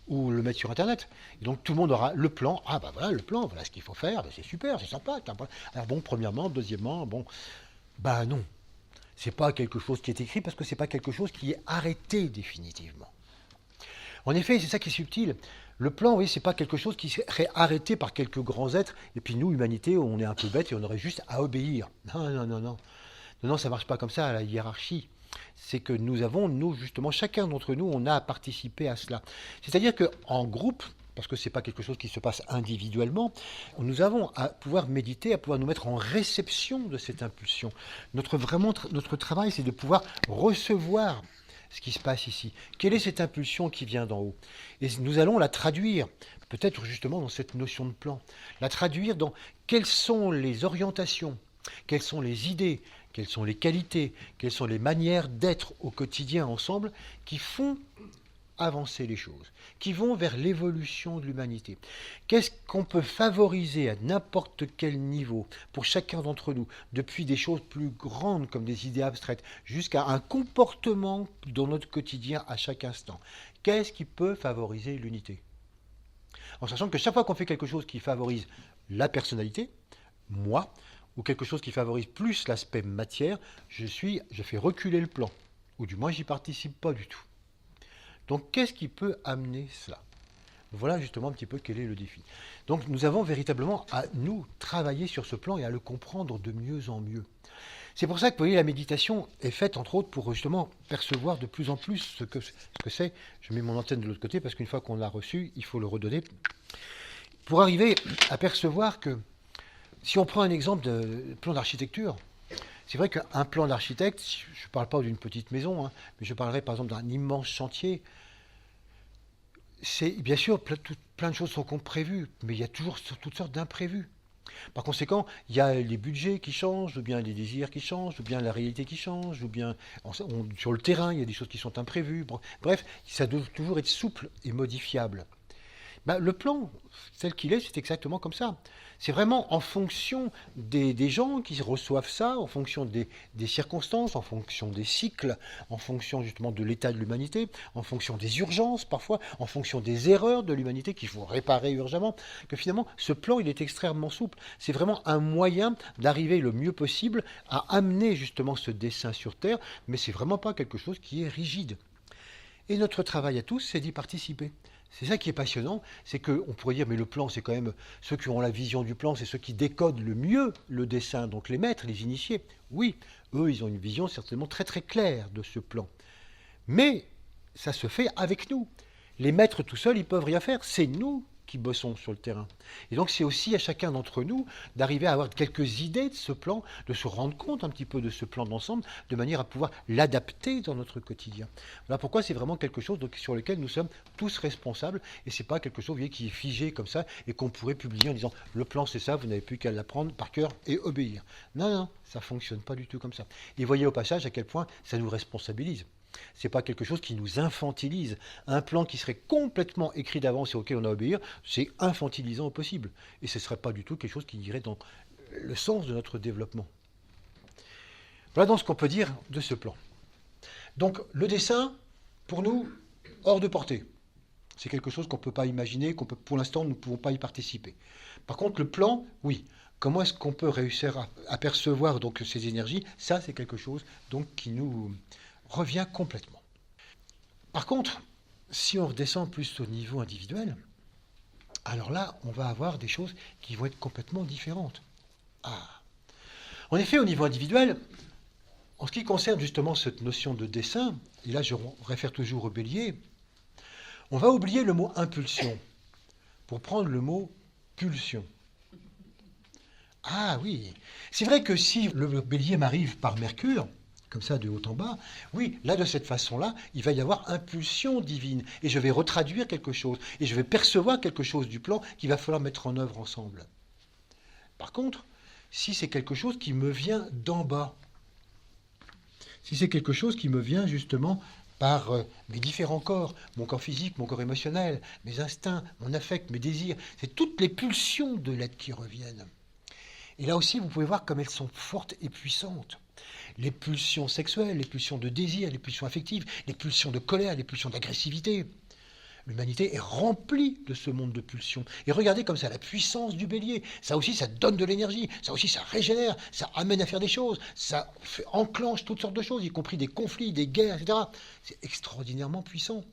ou le mettre sur Internet. Et donc tout le monde aura le plan. Ah ben voilà le plan, voilà ce qu'il faut faire, ben, c'est super, c'est sympa. Alors bon, premièrement, deuxièmement, bon, ben non. C'est pas quelque chose qui est écrit parce que c'est pas quelque chose qui est arrêté définitivement. En effet, c'est ça qui est subtil. Le plan, oui, c'est pas quelque chose qui serait arrêté par quelques grands êtres, et puis nous, humanité, on est un peu bêtes et on aurait juste à obéir. Non, non, non, non. Non, non, ça marche pas comme ça, la hiérarchie. C'est que nous avons, nous, justement, chacun d'entre nous, on a à participer à cela. C'est-à-dire qu'en groupe, parce que c'est pas quelque chose qui se passe individuellement, nous avons à pouvoir méditer, à pouvoir nous mettre en réception de cette impulsion. Notre travail, c'est de pouvoir recevoir ce qui se passe ici. Quelle est cette impulsion qui vient d'en haut? Et nous allons la traduire, peut-être justement dans cette notion de plan, la traduire dans quelles sont les orientations, quelles sont les idées, quelles sont les qualités, quelles sont les manières d'être au quotidien ensemble qui font avancer les choses, qui vont vers l'évolution de l'humanité. Qu'est-ce qu'on peut favoriser à n'importe quel niveau pour chacun d'entre nous, depuis des choses plus grandes comme des idées abstraites, jusqu'à un comportement dans notre quotidien à chaque instant. Qu'est-ce qui peut favoriser l'unité? En sachant que chaque fois qu'on fait quelque chose qui favorise la personnalité, moi, ou quelque chose qui favorise plus l'aspect matière, je fais reculer le plan, ou du moins j'y participe pas du tout. Donc qu'est-ce qui peut amener cela? Voilà justement un petit peu quel est le défi. Donc nous avons véritablement à nous travailler sur ce plan et à le comprendre de mieux en mieux. C'est pour ça que vous voyez, la méditation est faite entre autres pour justement percevoir de plus en plus ce que c'est. Je mets mon antenne de l'autre côté parce qu'une fois qu'on l'a reçu, il faut le redonner. Pour arriver à percevoir que si on prend un exemple de plan d'architecture, c'est vrai qu'un plan d'architecte, je ne parle pas d'une petite maison, hein, mais je parlerai par exemple d'un immense chantier. C'est bien sûr, plein de choses sont prévues, mais il y a toujours toutes sortes d'imprévus. Par conséquent, il y a les budgets qui changent, ou bien les désirs qui changent, ou bien la réalité qui change, ou bien sur le terrain, il y a des choses qui sont imprévues. Bref, ça doit toujours être souple et modifiable. Ben, le plan, tel qu'il est, c'est exactement comme ça. C'est vraiment en fonction des gens qui reçoivent ça, en fonction des circonstances, en fonction des cycles, en fonction justement de l'état de l'humanité, en fonction des urgences parfois, en fonction des erreurs de l'humanité qu'il faut réparer urgemment, que finalement ce plan il est extrêmement souple. C'est vraiment un moyen d'arriver le mieux possible à amener justement ce dessin sur Terre, mais c'est vraiment pas quelque chose qui est rigide. Et notre travail à tous, c'est d'y participer. C'est ça qui est passionnant, c'est qu'on pourrait dire, mais le plan, c'est quand même ceux qui ont la vision du plan, c'est ceux qui décodent le mieux le dessin, donc les maîtres, les initiés. Oui, eux, ils ont une vision certainement très très claire de ce plan. Mais ça se fait avec nous. Les maîtres tout seuls, ils peuvent rien faire. C'est nous qui bossons sur le terrain. Et donc c'est aussi à chacun d'entre nous d'arriver à avoir quelques idées de ce plan, de se rendre compte un petit peu de ce plan d'ensemble, de manière à pouvoir l'adapter dans notre quotidien. Voilà pourquoi c'est vraiment quelque chose sur lequel nous sommes tous responsables, et c'est pas quelque chose, vous voyez, qui est figé comme ça, et qu'on pourrait publier en disant « le plan c'est ça, vous n'avez plus qu'à l'apprendre par cœur et obéir ». Non, non, ça fonctionne pas du tout comme ça. Et voyez au passage à quel point ça nous responsabilise. C'est pas quelque chose qui nous infantilise. Un plan qui serait complètement écrit d'avance et auquel on a à obéir, c'est infantilisant au possible. Et ce ne serait pas du tout quelque chose qui irait dans le sens de notre développement. Voilà donc ce qu'on peut dire de ce plan. Donc le dessin, pour nous, hors de portée. C'est quelque chose qu'on ne peut pas imaginer, pour l'instant, nous ne pouvons pas y participer. Par contre, le plan, oui. Comment est-ce qu'on peut réussir à percevoir donc ces énergies? Ça, c'est quelque chose donc, qui nous revient complètement. Par contre, si on redescend plus au niveau individuel, alors là, on va avoir des choses qui vont être complètement différentes. En effet, au niveau individuel, en ce qui concerne justement cette notion de dessin, et là je réfère toujours au bélier, on va oublier le mot impulsion. pour prendre le mot pulsion. Ah oui, c'est vrai que si le bélier m'arrive par Mercure, comme ça de haut en bas, oui, là de cette façon-là, il va y avoir impulsion divine, et je vais retraduire quelque chose, et je vais percevoir quelque chose du plan qu'il va falloir mettre en œuvre ensemble. Par contre, si c'est quelque chose qui me vient d'en bas, si c'est quelque chose qui me vient justement par mes différents corps, mon corps physique, mon corps émotionnel, mes instincts, mon affect, mes désirs, c'est toutes les pulsions de l'être qui reviennent. Et là aussi, vous pouvez voir comme elles sont fortes et puissantes. Les pulsions sexuelles, les pulsions de désir, les pulsions affectives, les pulsions de colère, les pulsions d'agressivité. L'humanité est remplie de ce monde de pulsions. Et regardez comme ça la puissance du bélier. Ça aussi, ça donne de l'énergie. Ça aussi, ça régénère. Ça amène à faire des choses. Ça enclenche toutes sortes de choses, y compris des conflits, des guerres, etc. C'est extraordinairement puissant.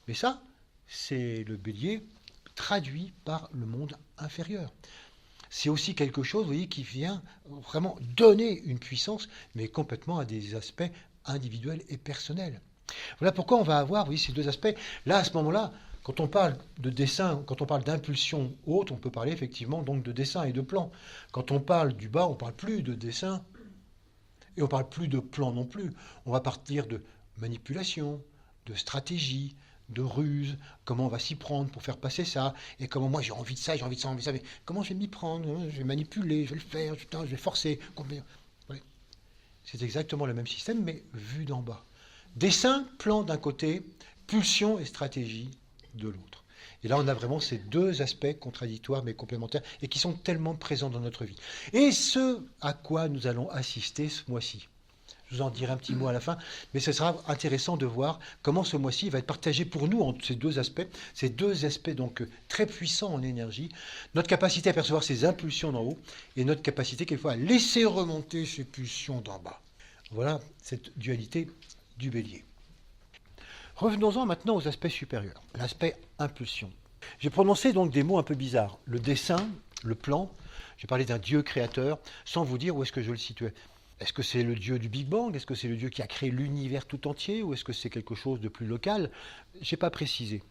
Mais ça, c'est le bélier traduit par le monde inférieur. C'est aussi quelque chose, vous voyez, qui vient vraiment donner une puissance, mais complètement à des aspects individuels et personnels. Voilà pourquoi on va avoir, vous voyez, ces deux aspects. Là, à ce moment-là, quand on parle de dessin, quand on parle d'impulsion haute, on peut parler effectivement donc de dessin et de plan. Quand on parle du bas, on ne parle plus de dessin et on ne parle plus de plan non plus. On va partir de manipulation, de stratégie, de ruse, comment on va s'y prendre pour faire passer ça, et comment moi j'ai envie de ça, j'ai envie de ça, envie de ça, mais comment je vais m'y prendre, je vais manipuler, je vais le faire, putain, je vais forcer. Ouais. C'est exactement le même système, mais vu d'en bas. Dessin, plan d'un côté, pulsion et stratégie de l'autre. Et là, on a vraiment ces deux aspects contradictoires mais complémentaires et qui sont tellement présents dans notre vie. Et ce à quoi nous allons assister ce mois-ci. Je vous en dirai un petit mot à la fin, mais ce sera intéressant de voir comment ce mois-ci va être partagé pour nous entre ces deux aspects donc très puissants en énergie, notre capacité à percevoir ces impulsions d'en haut et notre capacité quelquefois à laisser remonter ces pulsions d'en bas. Voilà cette dualité du bélier. Revenons-en maintenant aux aspects supérieurs, l'aspect impulsion. J'ai prononcé donc des mots un peu bizarres, le dessin, le plan, j'ai parlé d'un Dieu créateur, sans vous dire où est-ce que je le situais. Est-ce que c'est le Dieu du Big Bang? Est-ce que c'est le Dieu qui a créé l'univers tout entier? Ou est-ce que c'est quelque chose de plus local? Je n'ai pas précisé.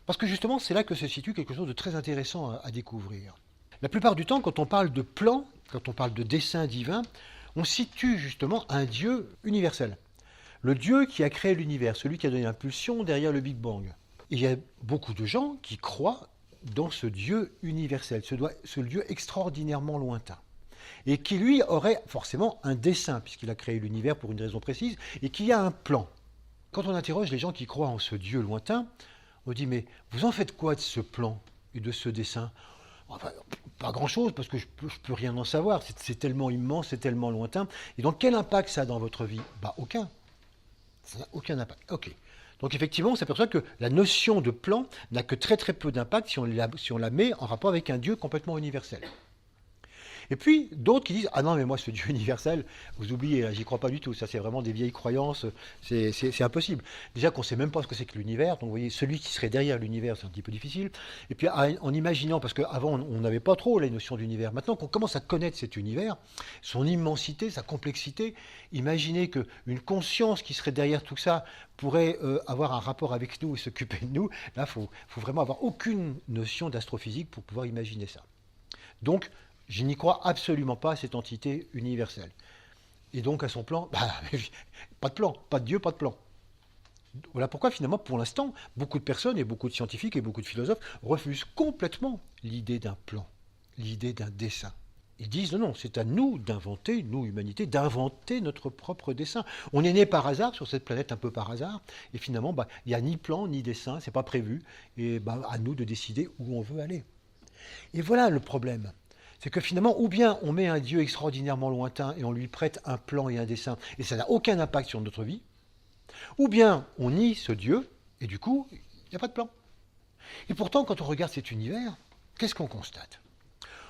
Parce que justement, c'est là que se situe quelque chose de très intéressant à découvrir. La plupart du temps, quand on parle de plan, quand on parle de dessein divin, on situe justement un Dieu universel. Le Dieu qui a créé l'univers, celui qui a donné l'impulsion derrière le Big Bang. Et il y a beaucoup de gens qui croient dans ce Dieu universel, ce Dieu extraordinairement lointain. Et qui, lui, aurait forcément un dessein, puisqu'il a créé l'univers pour une raison précise, et qui a un plan. Quand on interroge les gens qui croient en ce Dieu lointain, on dit, mais vous en faites quoi de ce plan et de ce dessein? Enfin, pas grand-chose, parce que je peux rien en savoir, c'est tellement immense, c'est tellement lointain. Et donc, quel impact ça a dans votre vie? Aucun. Ça n'a aucun impact. Ok. Donc effectivement, on s'aperçoit que la notion de plan n'a que très très peu d'impact si on la met en rapport avec un Dieu complètement universel. Et puis, d'autres qui disent « Ah non, mais moi, ce Dieu universel, vous oubliez, j'y crois pas du tout. Ça, c'est vraiment des vieilles croyances. C'est impossible. Déjà qu'on ne sait même pas ce que c'est que l'univers. Donc, vous voyez, celui qui serait derrière l'univers, c'est un petit peu difficile. Et puis, en imaginant, parce qu'avant, on n'avait pas trop la notion d'univers. Maintenant qu'on commence à connaître cet univers, son immensité, sa complexité, imaginez qu'une conscience qui serait derrière tout ça pourrait avoir un rapport avec nous et s'occuper de nous. Là, il faut vraiment avoir aucune notion d'astrophysique pour pouvoir imaginer ça. Donc, je n'y crois absolument pas à cette entité universelle. Et donc à son plan, pas de plan, pas de Dieu, pas de plan. Voilà pourquoi finalement, pour l'instant, beaucoup de personnes et beaucoup de scientifiques et beaucoup de philosophes refusent complètement l'idée d'un plan, l'idée d'un dessein. Ils disent non, c'est à nous d'inventer, nous, humanité, d'inventer notre propre dessein. On est né par hasard sur cette planète, un peu par hasard, et finalement, il n'y a ni plan, ni dessein, c'est pas prévu, et à nous de décider où on veut aller. Et voilà le problème. C'est que finalement, ou bien on met un Dieu extraordinairement lointain et on lui prête un plan et un dessein, et ça n'a aucun impact sur notre vie, ou bien on nie ce Dieu, et du coup, il n'y a pas de plan. Et pourtant, quand on regarde cet univers, qu'est-ce qu'on constate?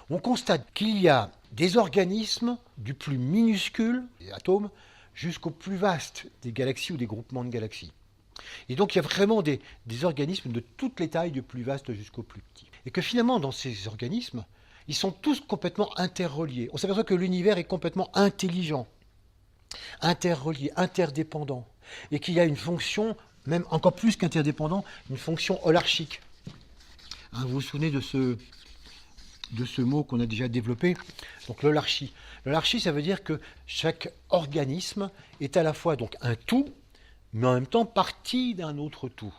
On constate qu'il y a des organismes du plus minuscule, des atomes, jusqu'au plus vaste, des galaxies ou des groupements de galaxies. Et donc il y a vraiment des organismes de toutes les tailles, du plus vaste jusqu'au plus petit. Et que finalement, dans ces organismes, ils sont tous complètement interreliés. On s'aperçoit que l'univers est complètement intelligent, interrelié, interdépendant, et qu'il y a une fonction, même encore plus qu'interdépendant, une fonction holarchique. Hein, vous vous souvenez de ce mot qu'on a déjà développé, donc l'holarchie. L'holarchie, ça veut dire que chaque organisme est à la fois donc un tout, mais en même temps partie d'un autre tout.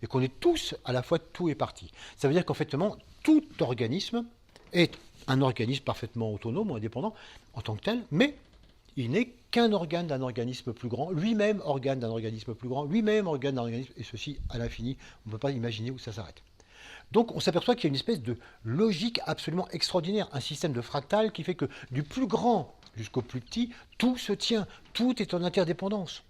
Et qu'on est tous à la fois tout et partie. Ça veut dire qu'en fait, tout organisme est un organisme parfaitement autonome ou indépendant en tant que tel, mais il n'est qu'un organe d'un organisme plus grand, lui-même organe d'un organisme plus grand, lui-même organe d'un organisme, et ceci à l'infini. On ne peut pas imaginer où ça s'arrête. Donc on s'aperçoit qu'il y a une espèce de logique absolument extraordinaire, un système de fractal qui fait que du plus grand jusqu'au plus petit, tout se tient, tout est en interdépendance.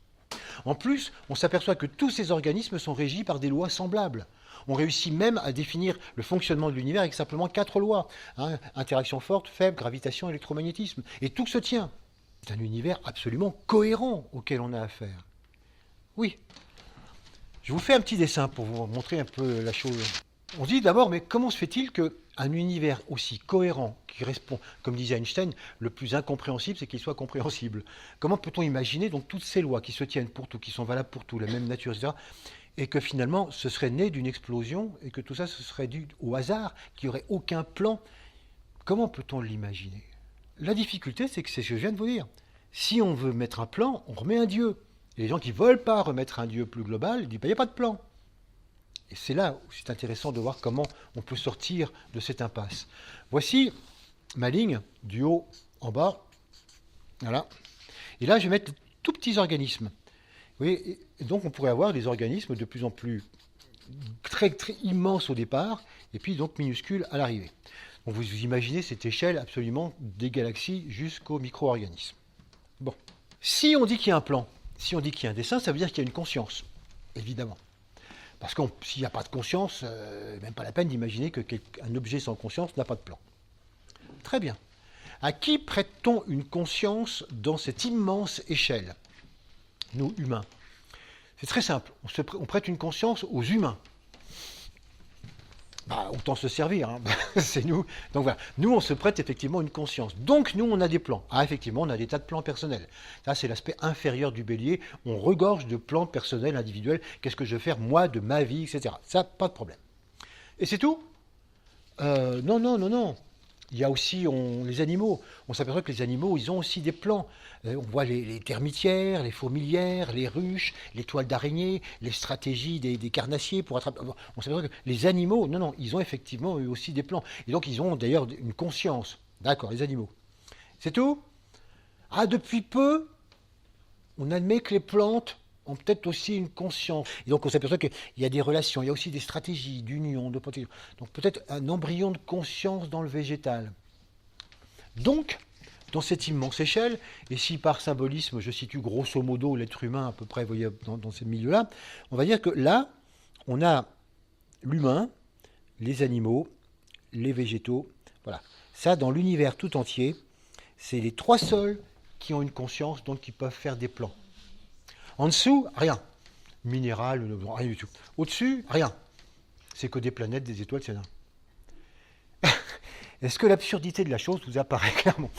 En plus, on s'aperçoit que tous ces organismes sont régis par des lois semblables. On réussit même à définir le fonctionnement de l'univers avec simplement 4 lois. Hein, interaction forte, faible, gravitation, électromagnétisme. Et tout se tient. C'est un univers absolument cohérent auquel on a affaire. Oui. Je vous fais un petit dessin pour vous montrer un peu la chose. On se dit d'abord, mais comment se fait-il qu'un univers aussi cohérent, qui répond, comme disait Einstein, le plus incompréhensible, c'est qu'il soit compréhensible. Comment peut-on imaginer donc toutes ces lois qui se tiennent pour tout, qui sont valables pour tout, la même nature, etc., et que finalement ce serait né d'une explosion, et que tout ça ce serait dû au hasard, qu'il n'y aurait aucun plan? Comment peut-on l'imaginer? La difficulté, c'est que c'est ce que je viens de vous dire. Si on veut mettre un plan, on remet un Dieu. Et les gens qui ne veulent pas remettre un Dieu plus global, ils disent, il n'y a pas de plan. Et c'est là où c'est intéressant de voir comment on peut sortir de cette impasse. Voici ma ligne du haut en bas. Voilà. Et là, je vais mettre de tout petits organismes. Vous voyez, et donc on pourrait avoir des organismes de plus en plus très, très immenses au départ, et puis donc minuscules à l'arrivée. Donc vous imaginez cette échelle absolument des galaxies jusqu'aux micro-organismes. Bon. Si on dit qu'il y a un plan, si on dit qu'il y a un dessin, ça veut dire qu'il y a une conscience, évidemment. Parce que s'il n'y a pas de conscience, même pas la peine d'imaginer qu'un objet sans conscience n'a pas de plan. Très bien. À qui prête-t-on une conscience dans cette immense échelle? Nous, humains. C'est très simple. On prête une conscience aux humains. Bah, autant se servir, hein. C'est nous. Donc voilà, nous on se prête effectivement une conscience. Donc nous on a des plans. Ah effectivement on a des tas de plans personnels. Ça c'est l'aspect inférieur du bélier. On regorge de plans personnels, individuels. Qu'est-ce que je vais faire moi de ma vie, etc. Ça, pas de problème. Et c'est tout? Non, non, non, non. Il y a aussi les animaux. On s'aperçoit que les animaux, ils ont aussi des plans. On voit les termitières, les fourmilières, les ruches, les toiles d'araignée, les stratégies des carnassiers pour attraper. On s'aperçoit que les animaux, non, non, ils ont effectivement eux aussi des plans. Et donc ils ont d'ailleurs une conscience. D'accord, les animaux. C'est tout? Ah, depuis peu, on admet que les plantes ont peut-être aussi une conscience. Et donc on s'aperçoit qu'il y a des relations, il y a aussi des stratégies d'union, de protection. Donc peut-être un embryon de conscience dans le végétal. Donc, dans cette immense échelle, et si par symbolisme je situe grosso modo l'être humain à peu près, vous voyez, dans ce milieu-là, on va dire que là, on a l'humain, les animaux, les végétaux, voilà. Ça, dans l'univers tout entier, c'est les 3 seuls qui ont une conscience, donc qui peuvent faire des plans. En dessous, rien. Minéral, rien du tout. Au-dessus, rien. C'est que des planètes, des étoiles, c'est rien. Est-ce que l'absurdité de la chose vous apparaît clairement?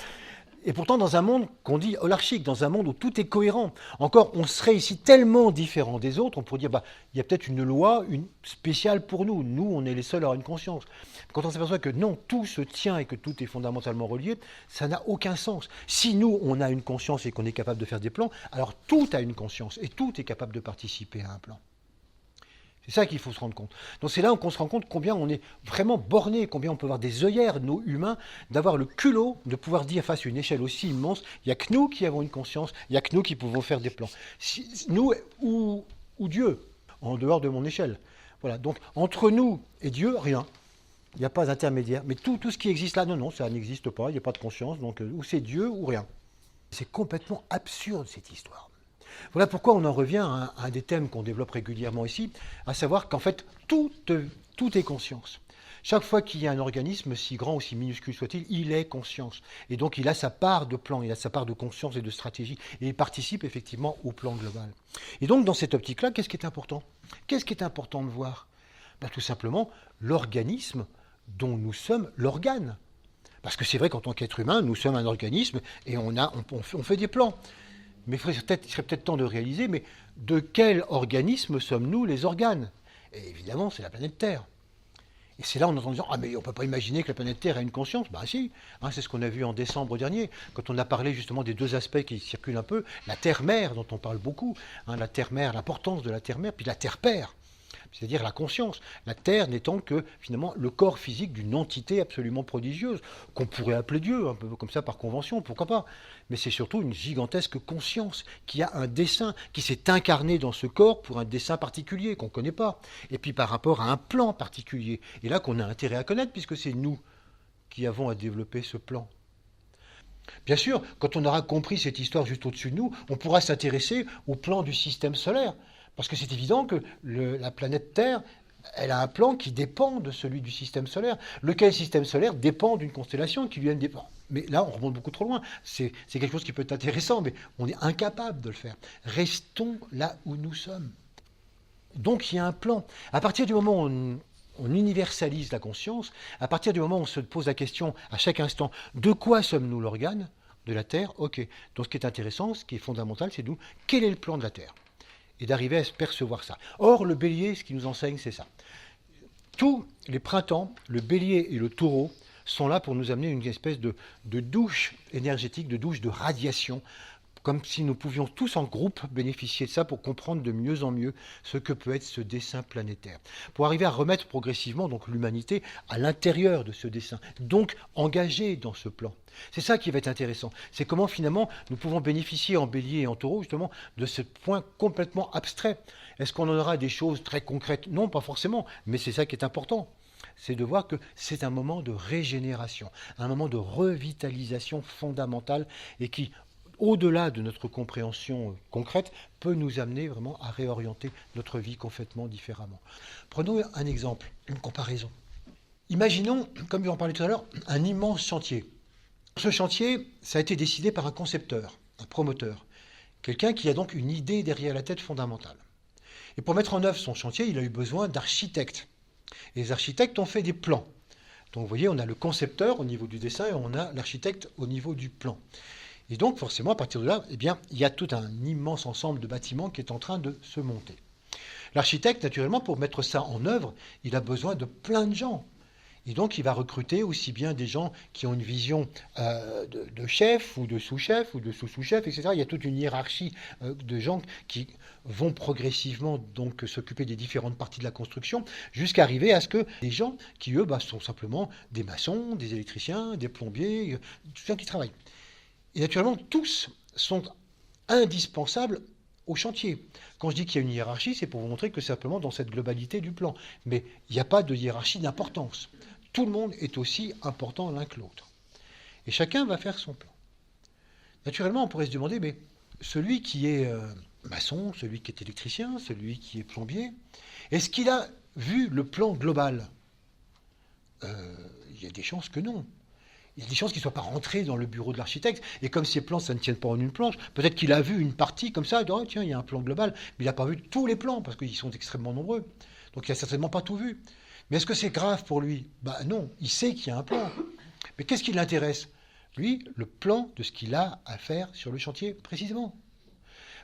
Et pourtant, dans un monde qu'on dit holarchique, dans un monde où tout est cohérent, encore, on serait ici tellement différent des autres, on pourrait dire, il y a peut-être une loi spéciale pour nous. Nous, on est les seuls à avoir une conscience. Quand on s'aperçoit que non, tout se tient et que tout est fondamentalement relié, ça n'a aucun sens. Si nous, on a une conscience et qu'on est capable de faire des plans, alors tout a une conscience et tout est capable de participer à un plan. C'est ça qu'il faut se rendre compte. Donc c'est là qu'on se rend compte combien on est vraiment borné, combien on peut avoir des œillères, nous humains, d'avoir le culot de pouvoir dire face à une échelle aussi immense, il n'y a que nous qui avons une conscience, il n'y a que nous qui pouvons faire des plans. Nous ou Dieu, en dehors de mon échelle. Voilà, donc entre nous et Dieu, rien. Il n'y a pas d'intermédiaire. Mais tout ce qui existe là, non, ça n'existe pas, il n'y a pas de conscience, donc ou c'est Dieu ou rien. C'est complètement absurde cette histoire. Voilà pourquoi on en revient à un des thèmes qu'on développe régulièrement ici, à savoir qu'en fait, tout est conscience. Chaque fois qu'il y a un organisme, si grand ou si minuscule soit-il, il est conscience. Et donc il a sa part de plan, il a sa part de conscience et de stratégie, et il participe effectivement au plan global. Et donc dans cette optique-là, qu'est-ce qui est important? Qu'est-ce qui est important de voir? Tout simplement l'organisme dont nous sommes l'organe. Parce que c'est vrai qu'en tant qu'être humain, nous sommes un organisme et on fait des plans. Mais il serait peut-être temps de réaliser, mais de quel organisme sommes-nous les organes? Et évidemment, c'est la planète Terre. Et c'est là on entend dire ah mais on ne peut pas imaginer que la planète Terre a une conscience. Ben si, hein, c'est ce qu'on a vu en décembre dernier, quand on a parlé justement des deux aspects qui circulent un peu, la Terre-Mère dont on parle beaucoup, hein, la Terre-Mère, l'importance de la Terre-Mère, puis la Terre-Père. C'est-à-dire la conscience. La Terre n'étant que, finalement, le corps physique d'une entité absolument prodigieuse, qu'on pourrait appeler Dieu, un peu comme ça par convention, pourquoi pas. Mais c'est surtout une gigantesque conscience qui a un dessein, qui s'est incarné dans ce corps pour un dessein particulier qu'on ne connaît pas. Et puis par rapport à un plan particulier. Et là qu'on a intérêt à connaître, puisque c'est nous qui avons à développer ce plan. Bien sûr, quand on aura compris cette histoire juste au-dessus de nous, on pourra s'intéresser au plan du système solaire. Parce que c'est évident que la planète Terre, elle a un plan qui dépend de celui du système solaire. Lequel système solaire dépend d'une constellation qui lui-même dépend. Mais là, on remonte beaucoup trop loin. C'est quelque chose qui peut être intéressant, mais on est incapable de le faire. Restons là où nous sommes. Donc il y a un plan. À partir du moment où on universalise la conscience, à partir du moment où on se pose la question à chaque instant, de quoi sommes-nous l'organe? De la Terre, ok. Donc ce qui est intéressant, ce qui est fondamental, c'est nous, quel est le plan de la Terre? Et d'arriver à se percevoir ça. Or, le bélier, ce qui nous enseigne, c'est ça. Tous les printemps, le bélier et le taureau sont là pour nous amener une espèce de douche énergétique, de douche de radiation, comme si nous pouvions tous en groupe bénéficier de ça pour comprendre de mieux en mieux ce que peut être ce dessein planétaire. Pour arriver à remettre progressivement donc l'humanité à l'intérieur de ce dessein, donc engagée dans ce plan. C'est ça qui va être intéressant. C'est comment finalement nous pouvons bénéficier en bélier et en taureau justement de ce point complètement abstrait. Est-ce qu'on en aura des choses très concrètes? Non, pas forcément, mais c'est ça qui est important. C'est de voir que c'est un moment de régénération, un moment de revitalisation fondamentale et qui, au-delà de notre compréhension concrète, peut nous amener vraiment à réorienter notre vie complètement différemment. Prenons un exemple, une comparaison. Imaginons, comme j'en parlais tout à l'heure, un immense chantier. Ce chantier, ça a été décidé par un concepteur, un promoteur, quelqu'un qui a donc une idée derrière la tête fondamentale. Et pour mettre en œuvre son chantier, il a eu besoin d'architectes. Et les architectes ont fait des plans. Donc vous voyez, on a le concepteur au niveau du dessin et on a l'architecte au niveau du plan. Et donc, forcément, à partir de là, eh bien, il y a tout un immense ensemble de bâtiments qui est en train de se monter. L'architecte, naturellement, pour mettre ça en œuvre, il a besoin de plein de gens. Et donc, il va recruter aussi bien des gens qui ont une vision de chef ou de sous-chef ou de sous-sous-chef, etc. Il y a toute une hiérarchie de gens qui vont progressivement donc s'occuper des différentes parties de la construction, jusqu'à arriver à ce que des gens qui, eux, sont simplement des maçons, des électriciens, des plombiers, tous ceux qui travaillent. Et naturellement, tous sont indispensables au chantier. Quand je dis qu'il y a une hiérarchie, c'est pour vous montrer que c'est simplement dans cette globalité du plan. Mais il n'y a pas de hiérarchie d'importance. Tout le monde est aussi important l'un que l'autre. Et chacun va faire son plan. Naturellement, on pourrait se demander, mais celui qui est maçon, celui qui est électricien, celui qui est plombier, est-ce qu'il a vu le plan global? Il y a des chances que non. Il y a des chances qu'il ne soit pas rentré dans le bureau de l'architecte. Et comme ces plans, ça ne tient pas en une planche, peut-être qu'il a vu une partie comme ça, oh, tiens, il y a un plan global, mais il n'a pas vu tous les plans, parce qu'ils sont extrêmement nombreux. Donc il n'a certainement pas tout vu. Mais est-ce que c'est grave pour lui? Non, il sait qu'il y a un plan. Mais qu'est-ce qui l'intéresse? Lui, le plan de ce qu'il a à faire sur le chantier, précisément.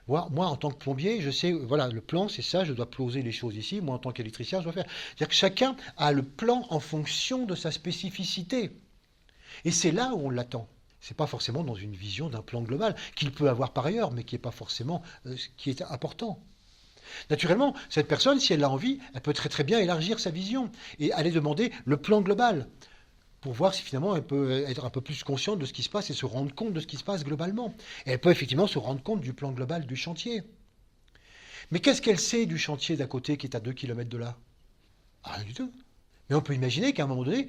Moi, en tant que plombier, je sais, voilà, le plan, c'est ça, je dois poser les choses ici. Moi, en tant qu'électricien, je dois faire. C'est-à-dire que chacun a le plan en fonction de sa spécificité. Et c'est là où on l'attend. Ce n'est pas forcément dans une vision d'un plan global, qu'il peut avoir par ailleurs, mais qui n'est pas forcément ce qui est important. Naturellement, cette personne, si elle a envie, elle peut très très bien élargir sa vision et aller demander le plan global pour voir si finalement elle peut être un peu plus consciente de ce qui se passe et se rendre compte de ce qui se passe globalement. Et elle peut effectivement se rendre compte du plan global du chantier. Mais qu'est-ce qu'elle sait du chantier d'à côté qui est à 2 km de là? Rien du tout. Mais on peut imaginer qu'à un moment donné,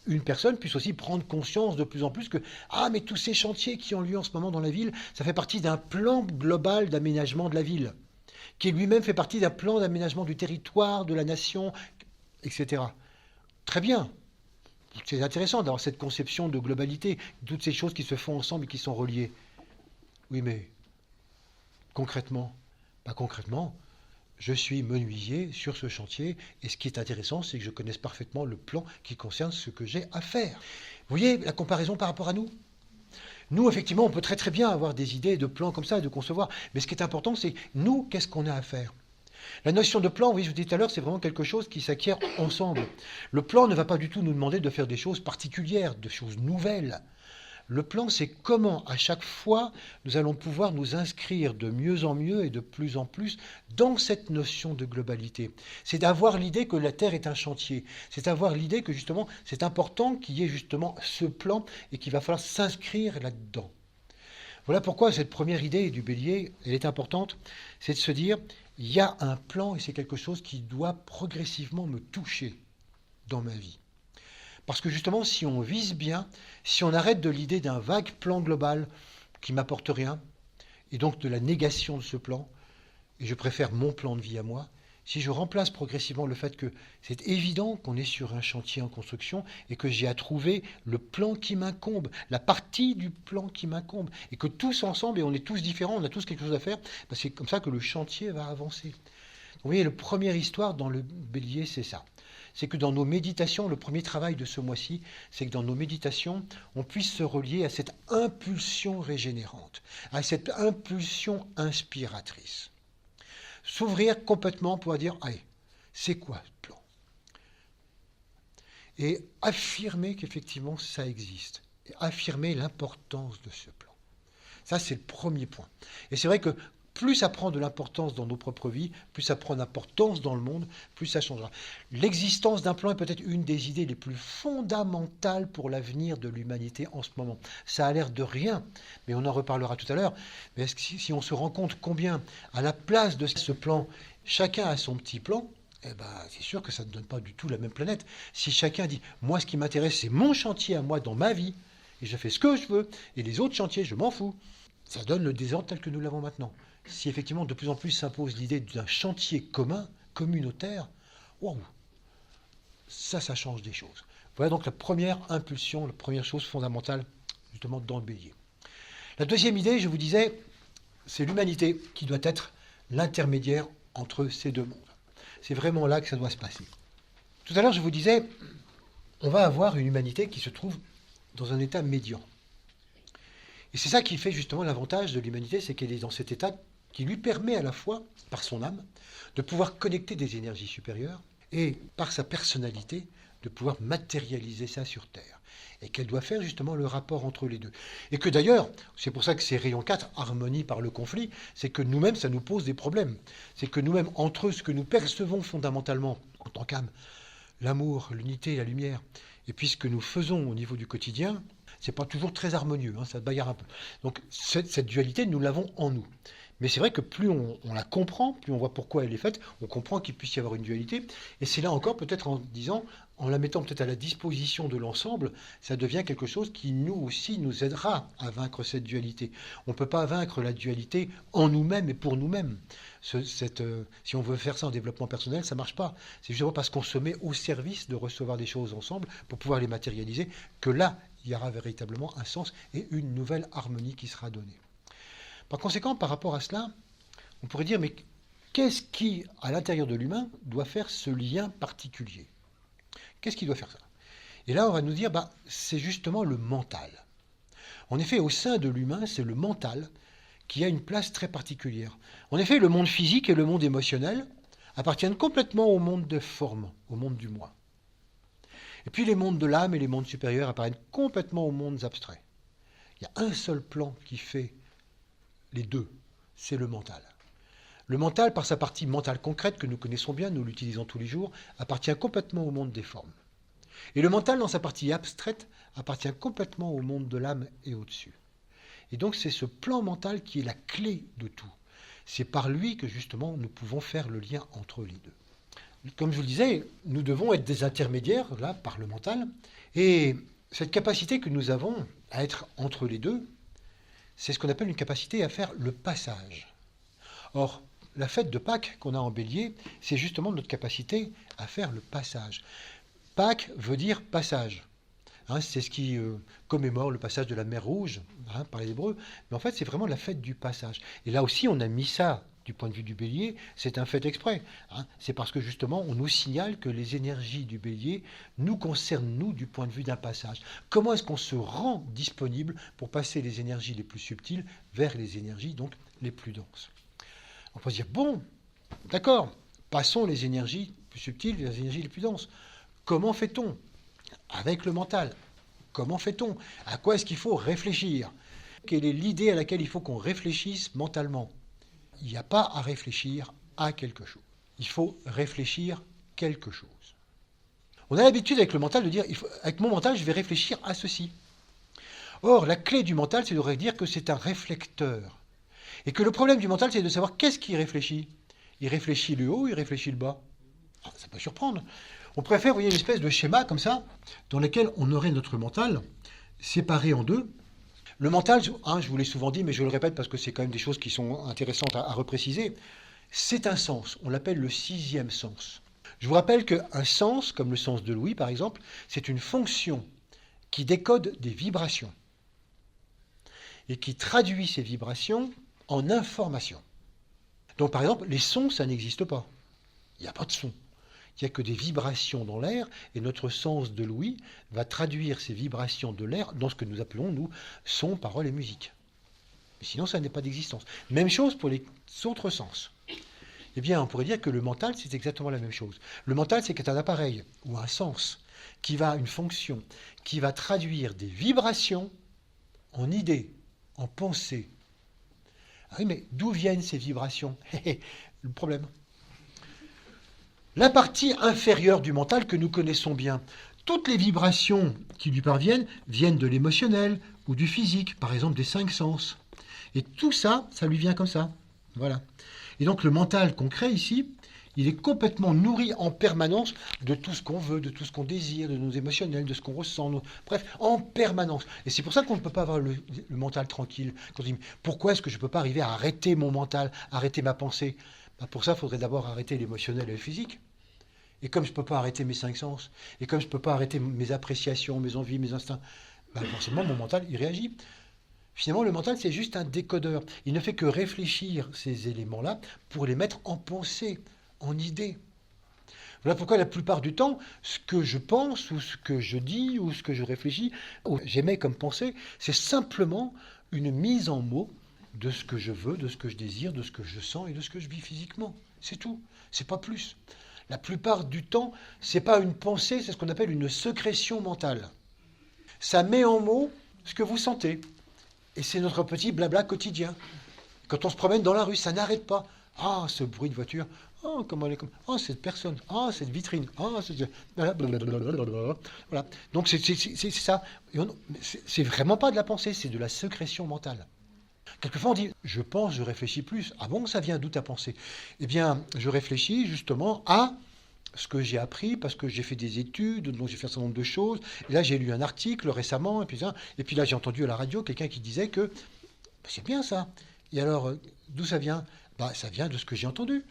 une personne puisse aussi prendre conscience de plus en plus que mais tous ces chantiers qui ont lieu en ce moment dans la ville, ça fait partie d'un plan global d'aménagement de la ville, qui lui-même fait partie d'un plan d'aménagement du territoire, de la nation, etc. Très bien. C'est intéressant d'avoir cette conception de globalité, toutes ces choses qui se font ensemble et qui sont reliées. Oui, mais concrètement, pas concrètement. Je suis menuisier sur ce chantier et ce qui est intéressant, c'est que je connaisse parfaitement le plan qui concerne ce que j'ai à faire. Vous voyez la comparaison par rapport à nous? Nous, effectivement, on peut très très bien avoir des idées de plans comme ça et de concevoir. Mais ce qui est important, c'est nous, qu'est-ce qu'on a à faire? La notion de plan, oui, je vous dis tout à l'heure, c'est vraiment quelque chose qui s'acquiert ensemble. Le plan ne va pas du tout nous demander de faire des choses particulières, de choses nouvelles. Le plan, c'est comment, à chaque fois, nous allons pouvoir nous inscrire de mieux en mieux et de plus en plus dans cette notion de globalité. C'est d'avoir l'idée que la Terre est un chantier. C'est d'avoir l'idée que, justement, c'est important qu'il y ait justement ce plan et qu'il va falloir s'inscrire là-dedans. Voilà pourquoi cette première idée du Bélier, elle est importante, c'est de se dire, il y a un plan et c'est quelque chose qui doit progressivement me toucher dans ma vie. Parce que justement, si on vise bien, si on arrête de l'idée d'un vague plan global qui m'apporte rien, et donc de la négation de ce plan, et je préfère mon plan de vie à moi, si je remplace progressivement le fait que c'est évident qu'on est sur un chantier en construction et que j'ai à trouver le plan qui m'incombe, la partie du plan qui m'incombe, et que tous ensemble, et on est tous différents, on a tous quelque chose à faire, ben c'est comme ça que le chantier va avancer. Donc, vous voyez, la première histoire dans le Bélier, c'est ça. C'est que dans nos méditations, le premier travail de ce mois-ci, c'est que dans nos méditations, on puisse se relier à cette impulsion régénérante, à cette impulsion inspiratrice. S'ouvrir complètement pour dire, allez, c'est quoi ce plan? Et affirmer qu'effectivement ça existe, et affirmer l'importance de ce plan. Ça, c'est le premier point. Et c'est vrai que plus ça prend de l'importance dans nos propres vies, plus ça prend d'importance dans le monde, plus ça changera. L'existence d'un plan est peut-être une des idées les plus fondamentales pour l'avenir de l'humanité en ce moment. Ça a l'air de rien, mais on en reparlera tout à l'heure. Mais si on se rend compte combien, à la place de ce plan, chacun a son petit plan, eh ben, c'est sûr que ça ne donne pas du tout la même planète. Si chacun dit, moi ce qui m'intéresse, c'est mon chantier à moi dans ma vie, et je fais ce que je veux, et les autres chantiers, je m'en fous, ça donne le désordre tel que nous l'avons maintenant. Si effectivement de plus en plus s'impose l'idée d'un chantier commun, communautaire, waouh, ça change des choses. Voilà donc la première impulsion, la première chose fondamentale justement dans le Bélier. La deuxième idée, je vous disais, c'est l'humanité qui doit être l'intermédiaire entre ces deux mondes. C'est vraiment là que ça doit se passer. Tout à l'heure, je vous disais, on va avoir une humanité qui se trouve dans un état médian. Et c'est ça qui fait justement l'avantage de l'humanité, c'est qu'elle est dans cet état qui lui permet à la fois, par son âme, de pouvoir connecter des énergies supérieures et par sa personnalité, de pouvoir matérialiser ça sur Terre. Et qu'elle doit faire justement le rapport entre les deux. Et que d'ailleurs, c'est pour ça que ces rayons 4, harmonie par le conflit, c'est que nous-mêmes, ça nous pose des problèmes. C'est que nous-mêmes, entre eux, ce que nous percevons fondamentalement en tant qu'âme, l'amour, l'unité, la lumière, et puis ce que nous faisons au niveau du quotidien, c'est pas toujours très harmonieux, ça bagarre un peu. Donc cette dualité, nous l'avons en nous. Mais c'est vrai que plus on la comprend, plus on voit pourquoi elle est faite, on comprend qu'il puisse y avoir une dualité. Et c'est là encore peut-être en disant, en la mettant peut-être à la disposition de l'ensemble, ça devient quelque chose qui nous aussi nous aidera à vaincre cette dualité. On ne peut pas vaincre la dualité en nous-mêmes et pour nous-mêmes. Si on veut faire ça en développement personnel, ça ne marche pas. C'est justement parce qu'on se met au service de recevoir des choses ensemble pour pouvoir les matérialiser que là, il y aura véritablement un sens et une nouvelle harmonie qui sera donnée. Par conséquent, par rapport à cela, on pourrait dire, mais qu'est-ce qui, à l'intérieur de l'humain, doit faire ce lien particulier? Qu'est-ce qui doit faire ça? Et là, on va nous dire, c'est justement le mental. En effet, au sein de l'humain, c'est le mental qui a une place très particulière. En effet, le monde physique et le monde émotionnel appartiennent complètement au monde de forme, au monde du moi. Et puis les mondes de l'âme et les mondes supérieurs apparaissent complètement aux mondes abstraits. Il y a un seul plan qui fait les deux, c'est le mental. Le mental, par sa partie mentale concrète que nous connaissons bien, nous l'utilisons tous les jours, appartient complètement au monde des formes. Et le mental, dans sa partie abstraite, appartient complètement au monde de l'âme et au-dessus. Et donc c'est ce plan mental qui est la clé de tout. C'est par lui que justement nous pouvons faire le lien entre les deux. Comme je vous le disais, nous devons être des intermédiaires, là, par le mental. Et cette capacité que nous avons à être entre les deux, c'est ce qu'on appelle une capacité à faire le passage. Or, la fête de Pâques qu'on a en Bélier, c'est justement notre capacité à faire le passage. Pâques veut dire passage. C'est ce qui commémore le passage de la mer Rouge par les Hébreux. Mais en fait, c'est vraiment la fête du passage. Et là aussi, on a mis ça du point de vue du Bélier, c'est un fait exprès. C'est parce que justement, on nous signale que les énergies du Bélier nous concernent, nous, du point de vue d'un passage. Comment est-ce qu'on se rend disponible pour passer les énergies les plus subtiles vers les énergies donc les plus denses? On peut se dire, bon, D'accord, passons les énergies plus subtiles vers les énergies les plus denses. Comment fait-on avec le mental? Comment fait-on? À quoi est-ce qu'il faut réfléchir? Quelle est l'idée à laquelle il faut qu'on réfléchisse mentalement? Il n'y a pas à réfléchir à quelque chose. Il faut réfléchir quelque chose. On a l'habitude avec le mental de dire, avec mon mental, je vais réfléchir à ceci. Or, la clé du mental, c'est de dire que c'est un réflecteur. Et que le problème du mental, c'est de savoir qu'est-ce qu'il réfléchit. Il réfléchit le haut, il réfléchit le bas. Ça peut surprendre. On préfère, vous voyez, une espèce de schéma comme ça, dans lequel on aurait notre mental séparé en deux. Le mental, je vous l'ai souvent dit, mais je le répète parce que c'est quand même des choses qui sont intéressantes à repréciser, c'est un sens, on l'appelle le sixième sens. Je vous rappelle qu'un sens, comme le sens de l'ouïe par exemple, c'est une fonction qui décode des vibrations et qui traduit ces vibrations en informations. Donc par exemple, les sons, ça n'existe pas. Il n'y a pas de son. Il n'y a que des vibrations dans l'air, et notre sens de l'ouïe va traduire ces vibrations de l'air dans ce que nous appelons, nous, son, parole et musique. Mais sinon, ça n'est pas d'existence. Même chose pour les autres sens. Eh bien, on pourrait dire que le mental, c'est exactement la même chose. Le mental, c'est un appareil, ou un sens, une fonction, qui va traduire des vibrations en idées, en pensées. Ah oui, mais d'où viennent ces vibrations? Le problème. La partie inférieure du mental que nous connaissons bien, toutes les vibrations qui lui parviennent viennent de l'émotionnel ou du physique, par exemple des 5 sens. Et tout ça, ça lui vient comme ça. Voilà. Et donc le mental qu'on crée ici, il est complètement nourri en permanence de tout ce qu'on veut, de tout ce qu'on désire, de nos émotionnels, de ce qu'on ressent, bref, en permanence. Et c'est pour ça qu'on ne peut pas avoir le mental tranquille. Quand on dit, pourquoi est-ce que je ne peux pas arriver à arrêter mon mental, arrêter ma pensée? Pour ça, il faudrait d'abord arrêter l'émotionnel et le physique. Et comme je ne peux pas arrêter mes 5 sens, et comme je ne peux pas arrêter mes appréciations, mes envies, mes instincts, forcément, mon mental, il réagit. Finalement, le mental, c'est juste un décodeur. Il ne fait que réfléchir ces éléments-là pour les mettre en pensée, en idée. Voilà pourquoi la plupart du temps, ce que je pense, ou ce que je dis, ou ce que je réfléchis, ou j'émets comme pensée, c'est simplement une mise en mots de ce que je veux, de ce que je désire, de ce que je sens et de ce que je vis physiquement. C'est tout, c'est pas plus. La plupart du temps, c'est pas une pensée, c'est ce qu'on appelle une sécrétion mentale. Ça met en mots ce que vous sentez. Et c'est notre petit blabla quotidien. Quand on se promène dans la rue, ça n'arrête pas. Ah, ce bruit de voiture. Ah, comment elle est comme. Ah, cette personne. Ah, cette vitrine. Ah, voilà. Donc c'est ça. C'est vraiment pas de la pensée, c'est de la sécrétion mentale. Quelquefois on dit, je pense, je réfléchis plus. Ah bon, ça vient d'où ta pensée? Eh bien, je réfléchis justement à ce que j'ai appris, parce que j'ai fait des études, donc j'ai fait un certain nombre de choses. Et là, j'ai lu un article récemment, et puis là, j'ai entendu à la radio quelqu'un qui disait que c'est bien ça. Et alors, d'où ça vient? Ça vient de ce que j'ai entendu.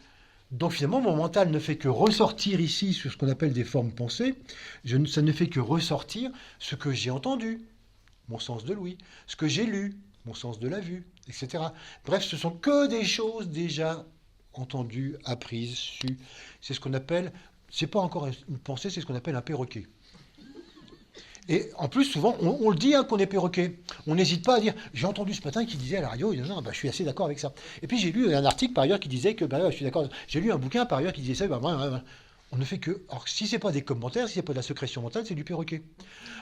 Donc finalement, mon mental ne fait que ressortir ici sur ce qu'on appelle des formes pensées. Ça ne fait que ressortir ce que j'ai entendu, mon sens de l'ouïe, ce que j'ai lu, mon sens de la vue, etc. Bref, ce sont que des choses déjà entendues, apprises, sues. C'est ce qu'on appelle, c'est pas encore une pensée, c'est ce qu'on appelle un perroquet. Et en plus, souvent, on le dit qu'on est perroquet. On n'hésite pas à dire, j'ai entendu ce matin qui disait à la radio, je suis assez d'accord avec ça. Et puis j'ai lu un article par ailleurs qui disait que, je suis d'accord. J'ai lu un bouquin par ailleurs qui disait ça, on ne fait que. Alors si c'est pas des commentaires, si c'est pas de la sécrétion mentale, c'est du perroquet.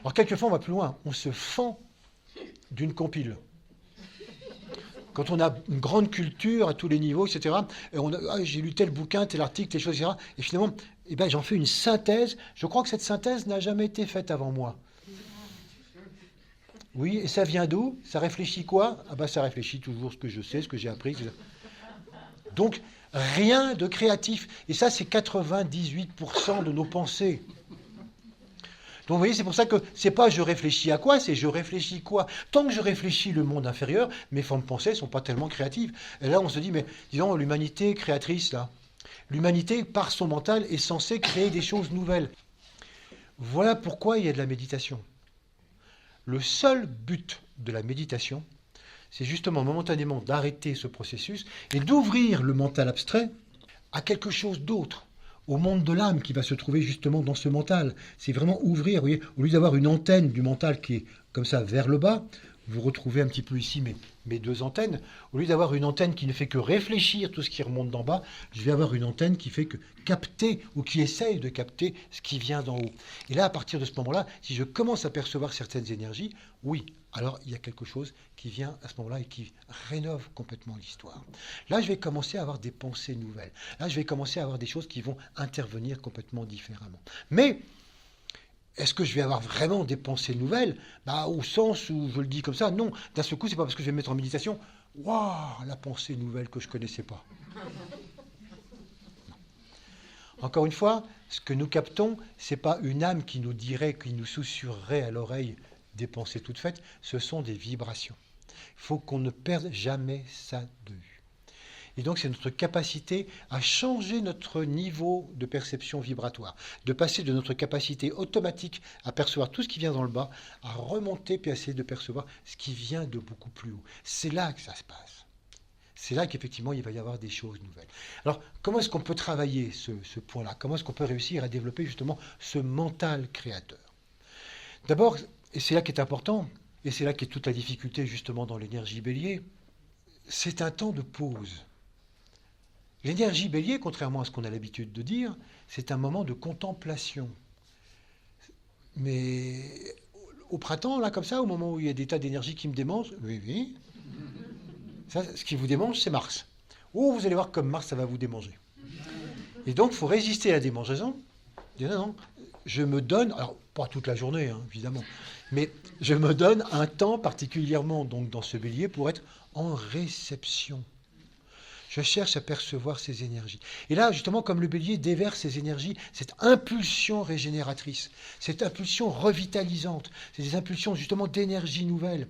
Alors quelquefois, on va plus loin. On se fend d'une compile. Quand on a une grande culture à tous les niveaux, etc., et j'ai lu tel bouquin, tel article, telle chose, etc., et finalement, j'en fais une synthèse. Je crois que cette synthèse n'a jamais été faite avant moi. Oui, et ça vient d'où? Ça réfléchit quoi? Ça réfléchit toujours ce que je sais, ce que j'ai appris, etc. Donc, rien de créatif. Et ça, c'est 98% de nos pensées. Donc vous voyez, c'est pour ça que c'est pas je réfléchis à quoi, c'est je réfléchis quoi. Tant que je réfléchis le monde inférieur, mes formes de pensée ne sont pas tellement créatives. Et là, on se dit, mais disons, l'humanité créatrice, là, l'humanité, par son mental, est censée créer des choses nouvelles. Voilà pourquoi il y a de la méditation. Le seul but de la méditation, c'est justement momentanément d'arrêter ce processus et d'ouvrir le mental abstrait à quelque chose d'autre, au monde de l'âme qui va se trouver justement dans ce mental. C'est vraiment ouvrir, vous voyez, au lieu d'avoir une antenne du mental qui est comme ça vers le bas, vous retrouvez un petit peu ici mes deux antennes. Au lieu d'avoir une antenne qui ne fait que réfléchir tout ce qui remonte d'en bas, je vais avoir une antenne qui fait que capter ou qui essaye de capter ce qui vient d'en haut. Et là, à partir de ce moment-là, si je commence à percevoir certaines énergies, oui, alors il y a quelque chose qui vient à ce moment-là et qui rénove complètement l'histoire. Là, je vais commencer à avoir des pensées nouvelles. Là, je vais commencer à avoir des choses qui vont intervenir complètement différemment. Mais est-ce que je vais avoir vraiment des pensées nouvelles? Au sens où je le dis comme ça, non. D'un seul coup, c'est pas parce que je vais me mettre en méditation, waouh, la pensée nouvelle que je ne connaissais pas. Encore une fois, ce que nous captons, ce n'est pas une âme qui nous dirait, qui nous susurrerait à l'oreille des pensées toutes faites, ce sont des vibrations. Il faut qu'on ne perde jamais ça de vue. Et donc, c'est notre capacité à changer notre niveau de perception vibratoire, de passer de notre capacité automatique à percevoir tout ce qui vient dans le bas, à remonter puis à essayer de percevoir ce qui vient de beaucoup plus haut. C'est là que ça se passe. C'est là qu'effectivement, il va y avoir des choses nouvelles. Alors, comment est-ce qu'on peut travailler ce point-là? Comment est-ce qu'on peut réussir à développer justement ce mental créateur? D'abord, et c'est là qui est important, et c'est là qu'est toute la difficulté justement dans l'énergie bélier, c'est un temps de pause. L'énergie bélier, contrairement à ce qu'on a l'habitude de dire, c'est un moment de contemplation. Mais au printemps, là, comme ça, au moment où il y a des tas d'énergie qui me démangent, oui, ça, ce qui vous démange, c'est Mars. Oh, vous allez voir comme Mars, ça va vous démanger. Et donc, il faut résister à la démangeaison. Non, je me donne, alors pas toute la journée, hein, évidemment, mais je me donne un temps particulièrement donc, dans ce bélier pour être en réception. Je cherche à percevoir ces énergies. Et là, justement, comme le bélier déverse ces énergies, cette impulsion régénératrice, cette impulsion revitalisante, c'est des impulsions justement d'énergie nouvelle.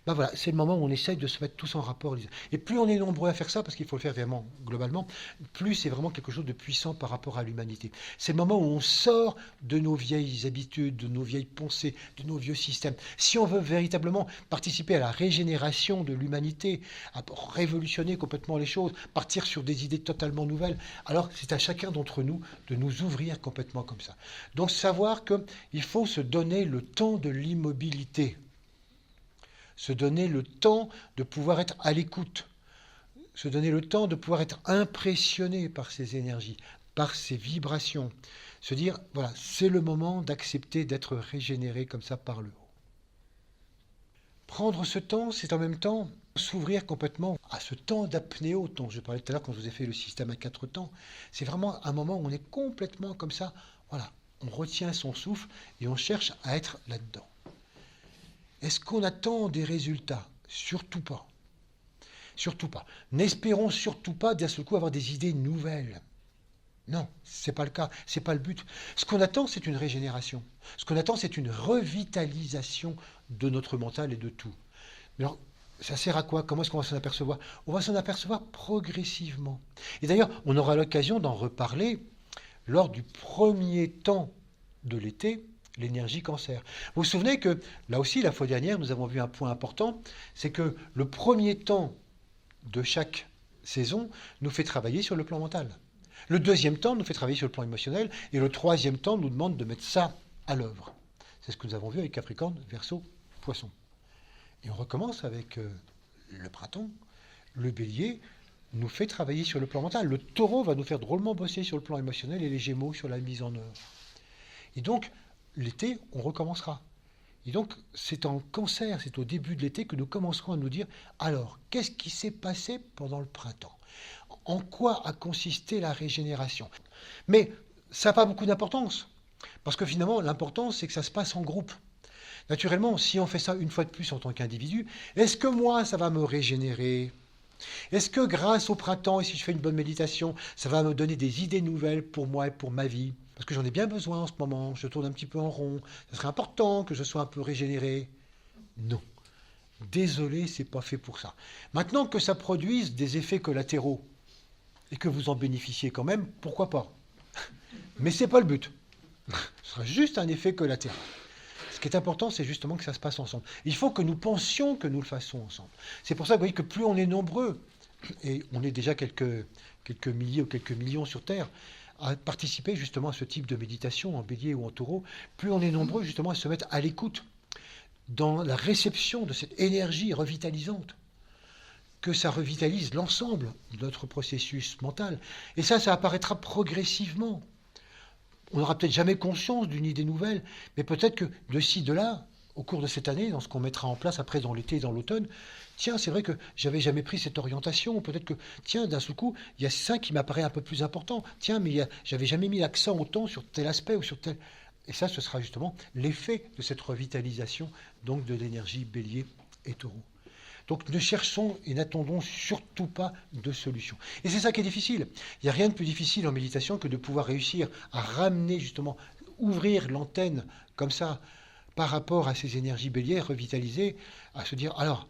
Voilà, c'est le moment où on essaye de se mettre tous en rapport. Et plus on est nombreux à faire ça, parce qu'il faut le faire vraiment globalement, plus c'est vraiment quelque chose de puissant par rapport à l'humanité. C'est le moment où on sort de nos vieilles habitudes, de nos vieilles pensées, de nos vieux systèmes. Si on veut véritablement participer à la régénération de l'humanité, à révolutionner complètement les choses, partir sur des idées totalement nouvelles, alors c'est à chacun d'entre nous de nous ouvrir complètement comme ça. Donc savoir qu'il faut se donner le temps de l'immobilité. Se donner le temps de pouvoir être à l'écoute, se donner le temps de pouvoir être impressionné par ces énergies, par ces vibrations, se dire, voilà, c'est le moment d'accepter d'être régénéré comme ça par le haut. Prendre ce temps, c'est en même temps s'ouvrir complètement à ce temps d'apnéo dont je parlais tout à l'heure quand je vous ai fait le système à 4 temps. C'est vraiment un moment où on est complètement comme ça, voilà, on retient son souffle et on cherche à être là-dedans. Est-ce qu'on attend des résultats? Surtout pas. Surtout pas. N'espérons surtout pas d'un seul coup avoir des idées nouvelles. Non, ce n'est pas le cas, ce n'est pas le but. Ce qu'on attend, c'est une régénération. Ce qu'on attend, c'est une revitalisation de notre mental et de tout. Mais alors, ça sert à quoi? Comment est-ce qu'on va s'en apercevoir? On va s'en apercevoir progressivement. Et d'ailleurs, on aura l'occasion d'en reparler lors du premier temps de l'été, l'énergie cancer. Vous vous souvenez que, là aussi, la fois dernière, nous avons vu un point important, c'est que le premier temps de chaque saison nous fait travailler sur le plan mental. Le deuxième temps nous fait travailler sur le plan émotionnel, et le troisième temps nous demande de mettre ça à l'œuvre. C'est ce que nous avons vu avec Capricorne, Verseau, Poisson. Et on recommence avec le printemps. Le bélier nous fait travailler sur le plan mental. Le taureau va nous faire drôlement bosser sur le plan émotionnel et les gémeaux sur la mise en œuvre. Et donc, l'été, on recommencera. Et donc, c'est en cancer, c'est au début de l'été que nous commencerons à nous dire, alors, qu'est-ce qui s'est passé pendant le printemps? En quoi a consisté la régénération? Mais ça n'a pas beaucoup d'importance, parce que finalement, l'important, c'est que ça se passe en groupe. Naturellement, si on fait ça une fois de plus en tant qu'individu, est-ce que moi, ça va me régénérer? Est-ce que grâce au printemps, et si je fais une bonne méditation, ça va me donner des idées nouvelles pour moi et pour ma vie? Parce que j'en ai bien besoin en ce moment, je tourne un petit peu en rond. Ce serait important que je sois un peu régénéré. Non. Désolé, c'est pas fait pour ça. Maintenant que ça produise des effets collatéraux et que vous en bénéficiez quand même, pourquoi pas? Mais c'est pas le but. Ce sera juste un effet collatéral. Ce qui est important, c'est justement que ça se passe ensemble. Il faut que nous pensions que nous le fassions ensemble. C'est pour ça que vous voyez que plus on est nombreux, et on est déjà quelques milliers ou quelques millions sur Terre, à participer justement à ce type de méditation en bélier ou en taureau, plus on est nombreux justement à se mettre à l'écoute dans la réception de cette énergie revitalisante, que ça revitalise l'ensemble de notre processus mental. Et ça apparaîtra progressivement. On n'aura peut-être jamais conscience d'une idée nouvelle, mais peut-être que de ci, de là, au cours de cette année, dans ce qu'on mettra en place après dans l'été et dans l'automne, tiens, c'est vrai que j'avais jamais pris cette orientation, peut-être que, tiens, d'un seul coup, il y a ça qui m'apparaît un peu plus important, tiens, mais j'avais jamais mis l'accent autant sur tel aspect ou sur tel... Et ça, ce sera justement l'effet de cette revitalisation, donc de l'énergie bélier et taureau. Donc ne cherchons et n'attendons surtout pas de solution. Et c'est ça qui est difficile. Il n'y a rien de plus difficile en méditation que de pouvoir réussir à ramener justement, ouvrir l'antenne comme ça par rapport à ces énergies bélières revitalisées, à se dire, alors,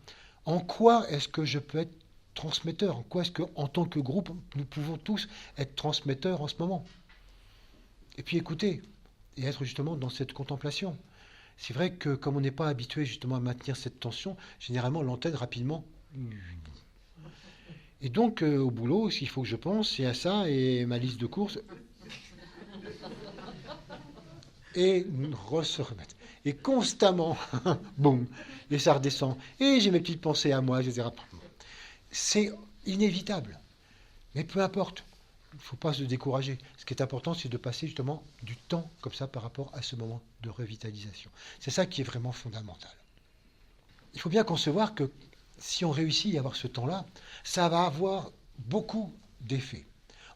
en quoi est-ce que je peux être transmetteur? En quoi est-ce qu'en tant que groupe, nous pouvons tous être transmetteurs en ce moment? Et puis écouter, et être justement dans cette contemplation. C'est vrai que comme on n'est pas habitué justement à maintenir cette tension, généralement l'antenne rapidement... Et donc au boulot, ce qu'il faut que je pense, c'est à ça et ma liste de courses. Et se remettre. Et constamment, boum, et ça redescend. Et j'ai mes petites pensées à moi, etc. C'est inévitable. Mais peu importe. Il ne faut pas se décourager. Ce qui est important, c'est de passer justement du temps comme ça par rapport à ce moment de revitalisation. C'est ça qui est vraiment fondamental. Il faut bien concevoir que si on réussit à avoir ce temps-là, ça va avoir beaucoup d'effets.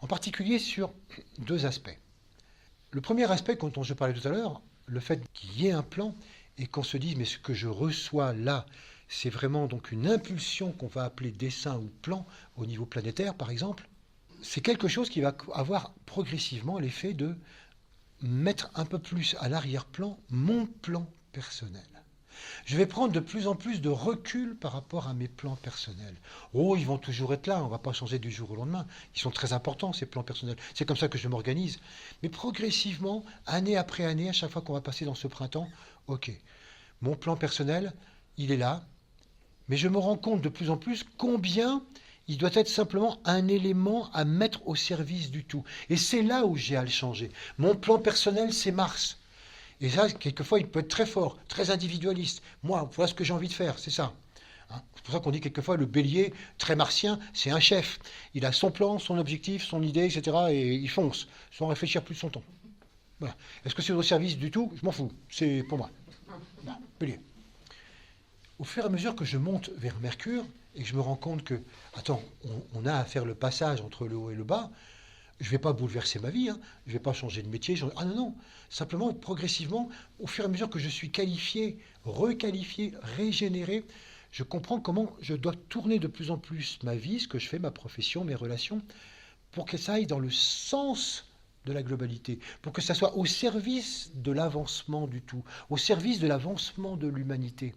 En particulier sur deux aspects. Le premier aspect, dont je parlais tout à l'heure, le fait qu'il y ait un plan et qu'on se dise mais ce que je reçois là, c'est vraiment donc une impulsion qu'on va appeler dessin ou plan au niveau planétaire par exemple. C'est quelque chose qui va avoir progressivement l'effet de mettre un peu plus à l'arrière-plan mon plan personnel. Je vais prendre de plus en plus de recul par rapport à mes plans personnels. Oh, ils vont toujours être là, on ne va pas changer du jour au lendemain. Ils sont très importants, ces plans personnels. C'est comme ça que je m'organise. Mais progressivement, année après année, à chaque fois qu'on va passer dans ce printemps, ok, mon plan personnel, il est là, mais je me rends compte de plus en plus combien il doit être simplement un élément à mettre au service du tout. Et c'est là où j'ai à le changer. Mon plan personnel, c'est Mars. Et ça, quelquefois, il peut être très fort, très individualiste. Moi, voilà ce que j'ai envie de faire, c'est ça. Hein, c'est pour ça qu'on dit quelquefois le bélier, très martien, c'est un chef. Il a son plan, son objectif, son idée, etc. Et il fonce, sans réfléchir plus de son temps. Voilà. Est-ce que c'est au service du tout? Je m'en fous, c'est pour moi. Non, bélier. Au fur et à mesure que je monte vers Mercure, et que je me rends compte que, attends, on a à faire le passage entre le haut et le bas, je ne vais pas bouleverser ma vie, hein, je ne vais pas changer de métier. Ah non, non, simplement, progressivement, au fur et à mesure que je suis qualifié, requalifié, régénéré, je comprends comment je dois tourner de plus en plus ma vie, ce que je fais, ma profession, mes relations, pour que ça aille dans le sens de la globalité, pour que ça soit au service de l'avancement du tout, au service de l'avancement de l'humanité.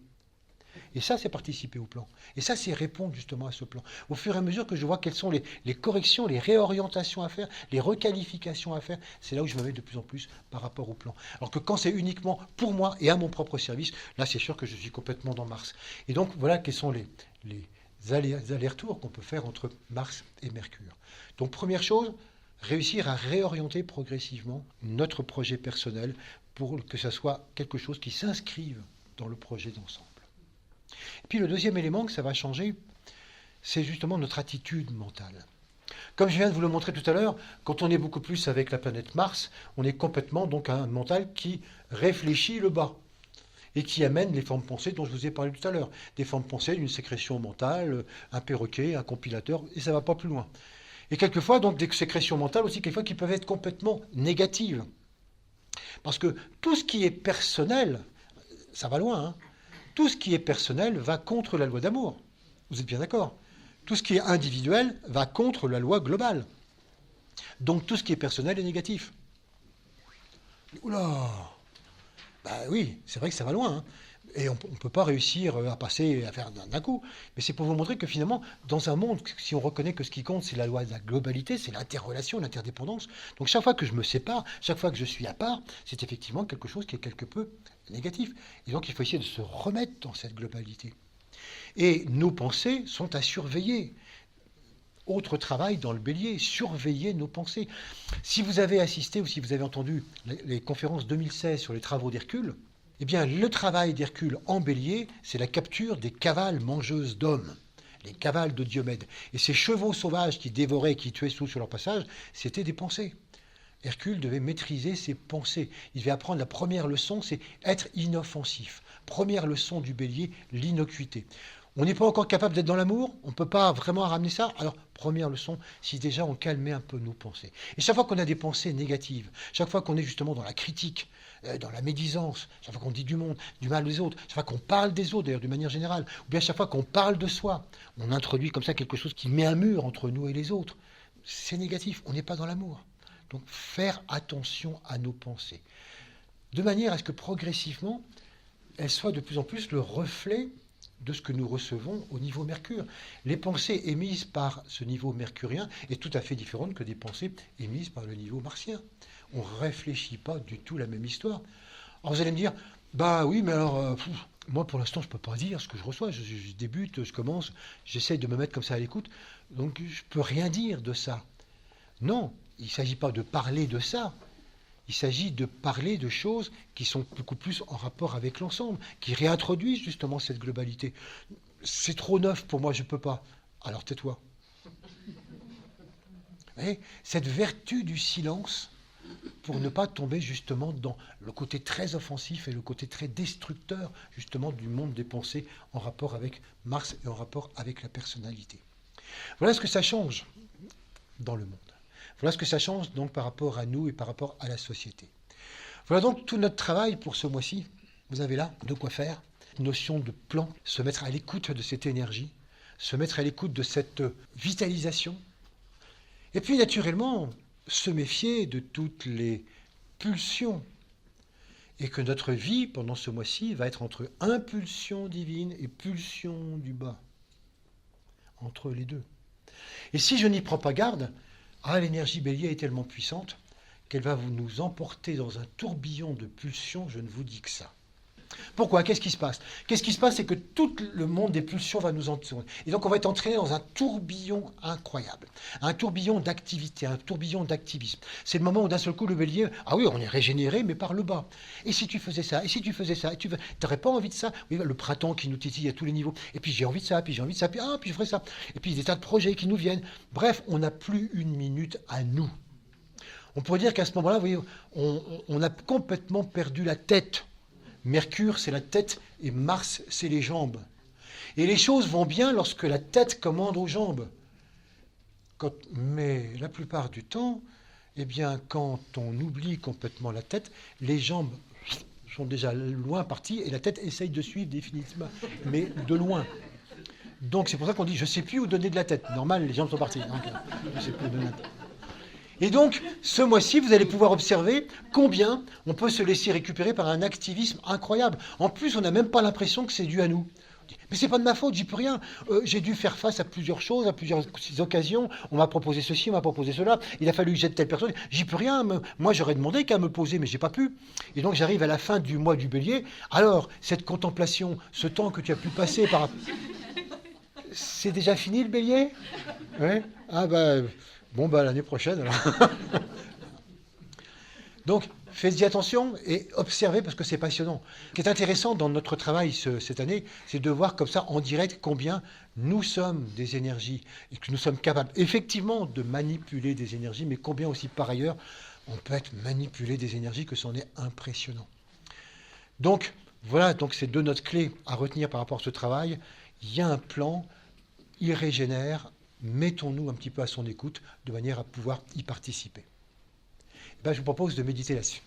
Et ça, c'est participer au plan. Et ça, c'est répondre justement à ce plan. Au fur et à mesure que je vois quelles sont les corrections, les réorientations à faire, les requalifications à faire, c'est là où je me mets de plus en plus par rapport au plan. Alors que quand c'est uniquement pour moi et à mon propre service, là, c'est sûr que je suis complètement dans Mars. Et donc, voilà quels sont les allers-retours qu'on peut faire entre Mars et Mercure. Donc, première chose, réussir à réorienter progressivement notre projet personnel pour que ça soit quelque chose qui s'inscrive dans le projet d'ensemble. Et puis le deuxième élément que ça va changer, c'est justement notre attitude mentale. Comme je viens de vous le montrer tout à l'heure, quand on est beaucoup plus avec la planète Mars, on est complètement donc un mental qui réfléchit le bas et qui amène les formes pensées dont je vous ai parlé tout à l'heure. Des formes pensées d'une sécrétion mentale, un perroquet, un compilateur, et ça ne va pas plus loin. Et quelquefois, donc, des sécrétions mentales aussi, quelquefois qui peuvent être complètement négatives. Parce que tout ce qui est personnel, ça va loin, hein. Tout ce qui est personnel va contre la loi d'amour. Vous êtes bien d'accord? Tout ce qui est individuel va contre la loi globale. Donc tout ce qui est personnel est négatif. Oula! Ben oui, c'est vrai que ça va loin. Hein. Et on ne peut pas réussir à passer, à faire d'un coup. Mais c'est pour vous montrer que finalement, dans un monde, si on reconnaît que ce qui compte, c'est la loi de la globalité, c'est l'interrelation, l'interdépendance. Donc chaque fois que je me sépare, chaque fois que je suis à part, c'est effectivement quelque chose qui est quelque peu négatif. Et donc il faut essayer de se remettre dans cette globalité. Et nos pensées sont à surveiller. Autre travail dans le bélier, surveiller nos pensées. Si vous avez assisté ou si vous avez entendu les conférences 2016 sur les travaux d'Hercule, Eh bien, le travail d'Hercule en bélier, c'est la capture des cavales mangeuses d'hommes, les cavales de Diomède. Et ces chevaux sauvages qui dévoraient et qui tuaient tout sur leur passage, c'était des pensées. Hercule devait maîtriser ses pensées. Il devait apprendre la première leçon, c'est être inoffensif. Première leçon du bélier, l'innocuité. On n'est pas encore capable d'être dans l'amour, on ne peut pas vraiment ramener ça. Alors, première leçon, si déjà on calmait un peu nos pensées. Et chaque fois qu'on a des pensées négatives, chaque fois qu'on est justement dans la critique, dans la médisance, chaque fois qu'on dit du monde, du mal des autres, chaque fois qu'on parle des autres, d'ailleurs, d'une manière générale, ou bien chaque fois qu'on parle de soi, on introduit comme ça quelque chose qui met un mur entre nous et les autres. C'est négatif, on n'est pas dans l'amour. Donc, faire attention à nos pensées, de manière à ce que progressivement, elles soient de plus en plus le reflet de ce que nous recevons au niveau Mercure. Les pensées émises par ce niveau mercurien est tout à fait différente que des pensées émises par le niveau martien. On ne réfléchit pas du tout la même histoire. Alors vous allez me dire, bah oui, mais alors, moi pour l'instant je ne peux pas dire ce que je reçois, je débute, je commence, j'essaie de me mettre comme ça à l'écoute, donc je ne peux rien dire de ça. Non, il ne s'agit pas de parler de ça. Il s'agit de parler de choses qui sont beaucoup plus en rapport avec l'ensemble, qui réintroduisent justement cette globalité. C'est trop neuf pour moi, je ne peux pas. Alors tais-toi. Et cette vertu du silence, pour ne pas tomber justement dans le côté très offensif et le côté très destructeur justement du monde des pensées en rapport avec Mars et en rapport avec la personnalité. Voilà ce que ça change dans le monde. Voilà ce que ça change donc par rapport à nous et par rapport à la société. Voilà donc tout notre travail pour ce mois-ci. Vous avez là de quoi faire. Notion de plan, se mettre à l'écoute de cette énergie, se mettre à l'écoute de cette vitalisation. Et puis naturellement, se méfier de toutes les pulsions. Et que notre vie pendant ce mois-ci va être entre impulsion divine et pulsion du bas. Entre les deux. Et si je n'y prends pas garde, l'énergie bélier est tellement puissante qu'elle va nous emporter dans un tourbillon de pulsions, je ne vous dis que ça. Pourquoi? Qu'est-ce qui se passe? Qu'est-ce qui se passe? C'est que tout le monde des pulsions va nous entourer. Et donc on va être entraîné dans un tourbillon incroyable, un tourbillon d'activité, un tourbillon d'activisme. C'est le moment où d'un seul coup le bélier, oui, on est régénéré, mais par le bas. Et si tu faisais ça? Et si tu faisais ça? Et tu n'aurais pas envie de ça? Oui, le printemps qui nous titille à tous les niveaux. Et puis j'ai envie de ça, puis j'ai envie de ça, puis je ferai ça. Et puis des tas de projets qui nous viennent. Bref, on n'a plus une minute à nous. On pourrait dire qu'à ce moment-là, vous voyez, on a complètement perdu la tête. Mercure, c'est la tête, et Mars, c'est les jambes. Et les choses vont bien lorsque la tête commande aux jambes. Mais la plupart du temps, quand on oublie complètement la tête, les jambes sont déjà loin parties, et la tête essaye de suivre définitivement, mais de loin. Donc c'est pour ça qu'on dit, je ne sais plus où donner de la tête. Normal, les jambes sont parties. Donc, je ne sais plus où donner de la tête. Et donc, ce mois-ci, vous allez pouvoir observer combien on peut se laisser récupérer par un activisme incroyable. En plus, on n'a même pas l'impression que c'est dû à nous. Mais c'est pas de ma faute, j'y peux rien. J'ai dû faire face à plusieurs choses, à plusieurs occasions. On m'a proposé ceci, on m'a proposé cela. Il a fallu que j'aide telle personne. J'y peux rien. Moi, j'aurais demandé qu'à me poser, mais j'ai pas pu. Et donc, j'arrive à la fin du mois du bélier. Alors, cette contemplation, ce temps que tu as pu passer par... C'est déjà fini le bélier? Ouais. L'année prochaine, alors. Donc, faites-y attention et observez parce que c'est passionnant. Ce qui est intéressant dans notre travail cette année, c'est de voir comme ça en direct combien nous sommes des énergies et que nous sommes capables effectivement de manipuler des énergies, mais combien aussi par ailleurs on peut être manipulé des énergies que c'en est impressionnant. Donc, voilà, c'est deux notes clés à retenir par rapport à ce travail. Il y a un plan, il régénère. Mettons-nous un petit peu à son écoute de manière à pouvoir y participer. Je vous propose de méditer là-dessus.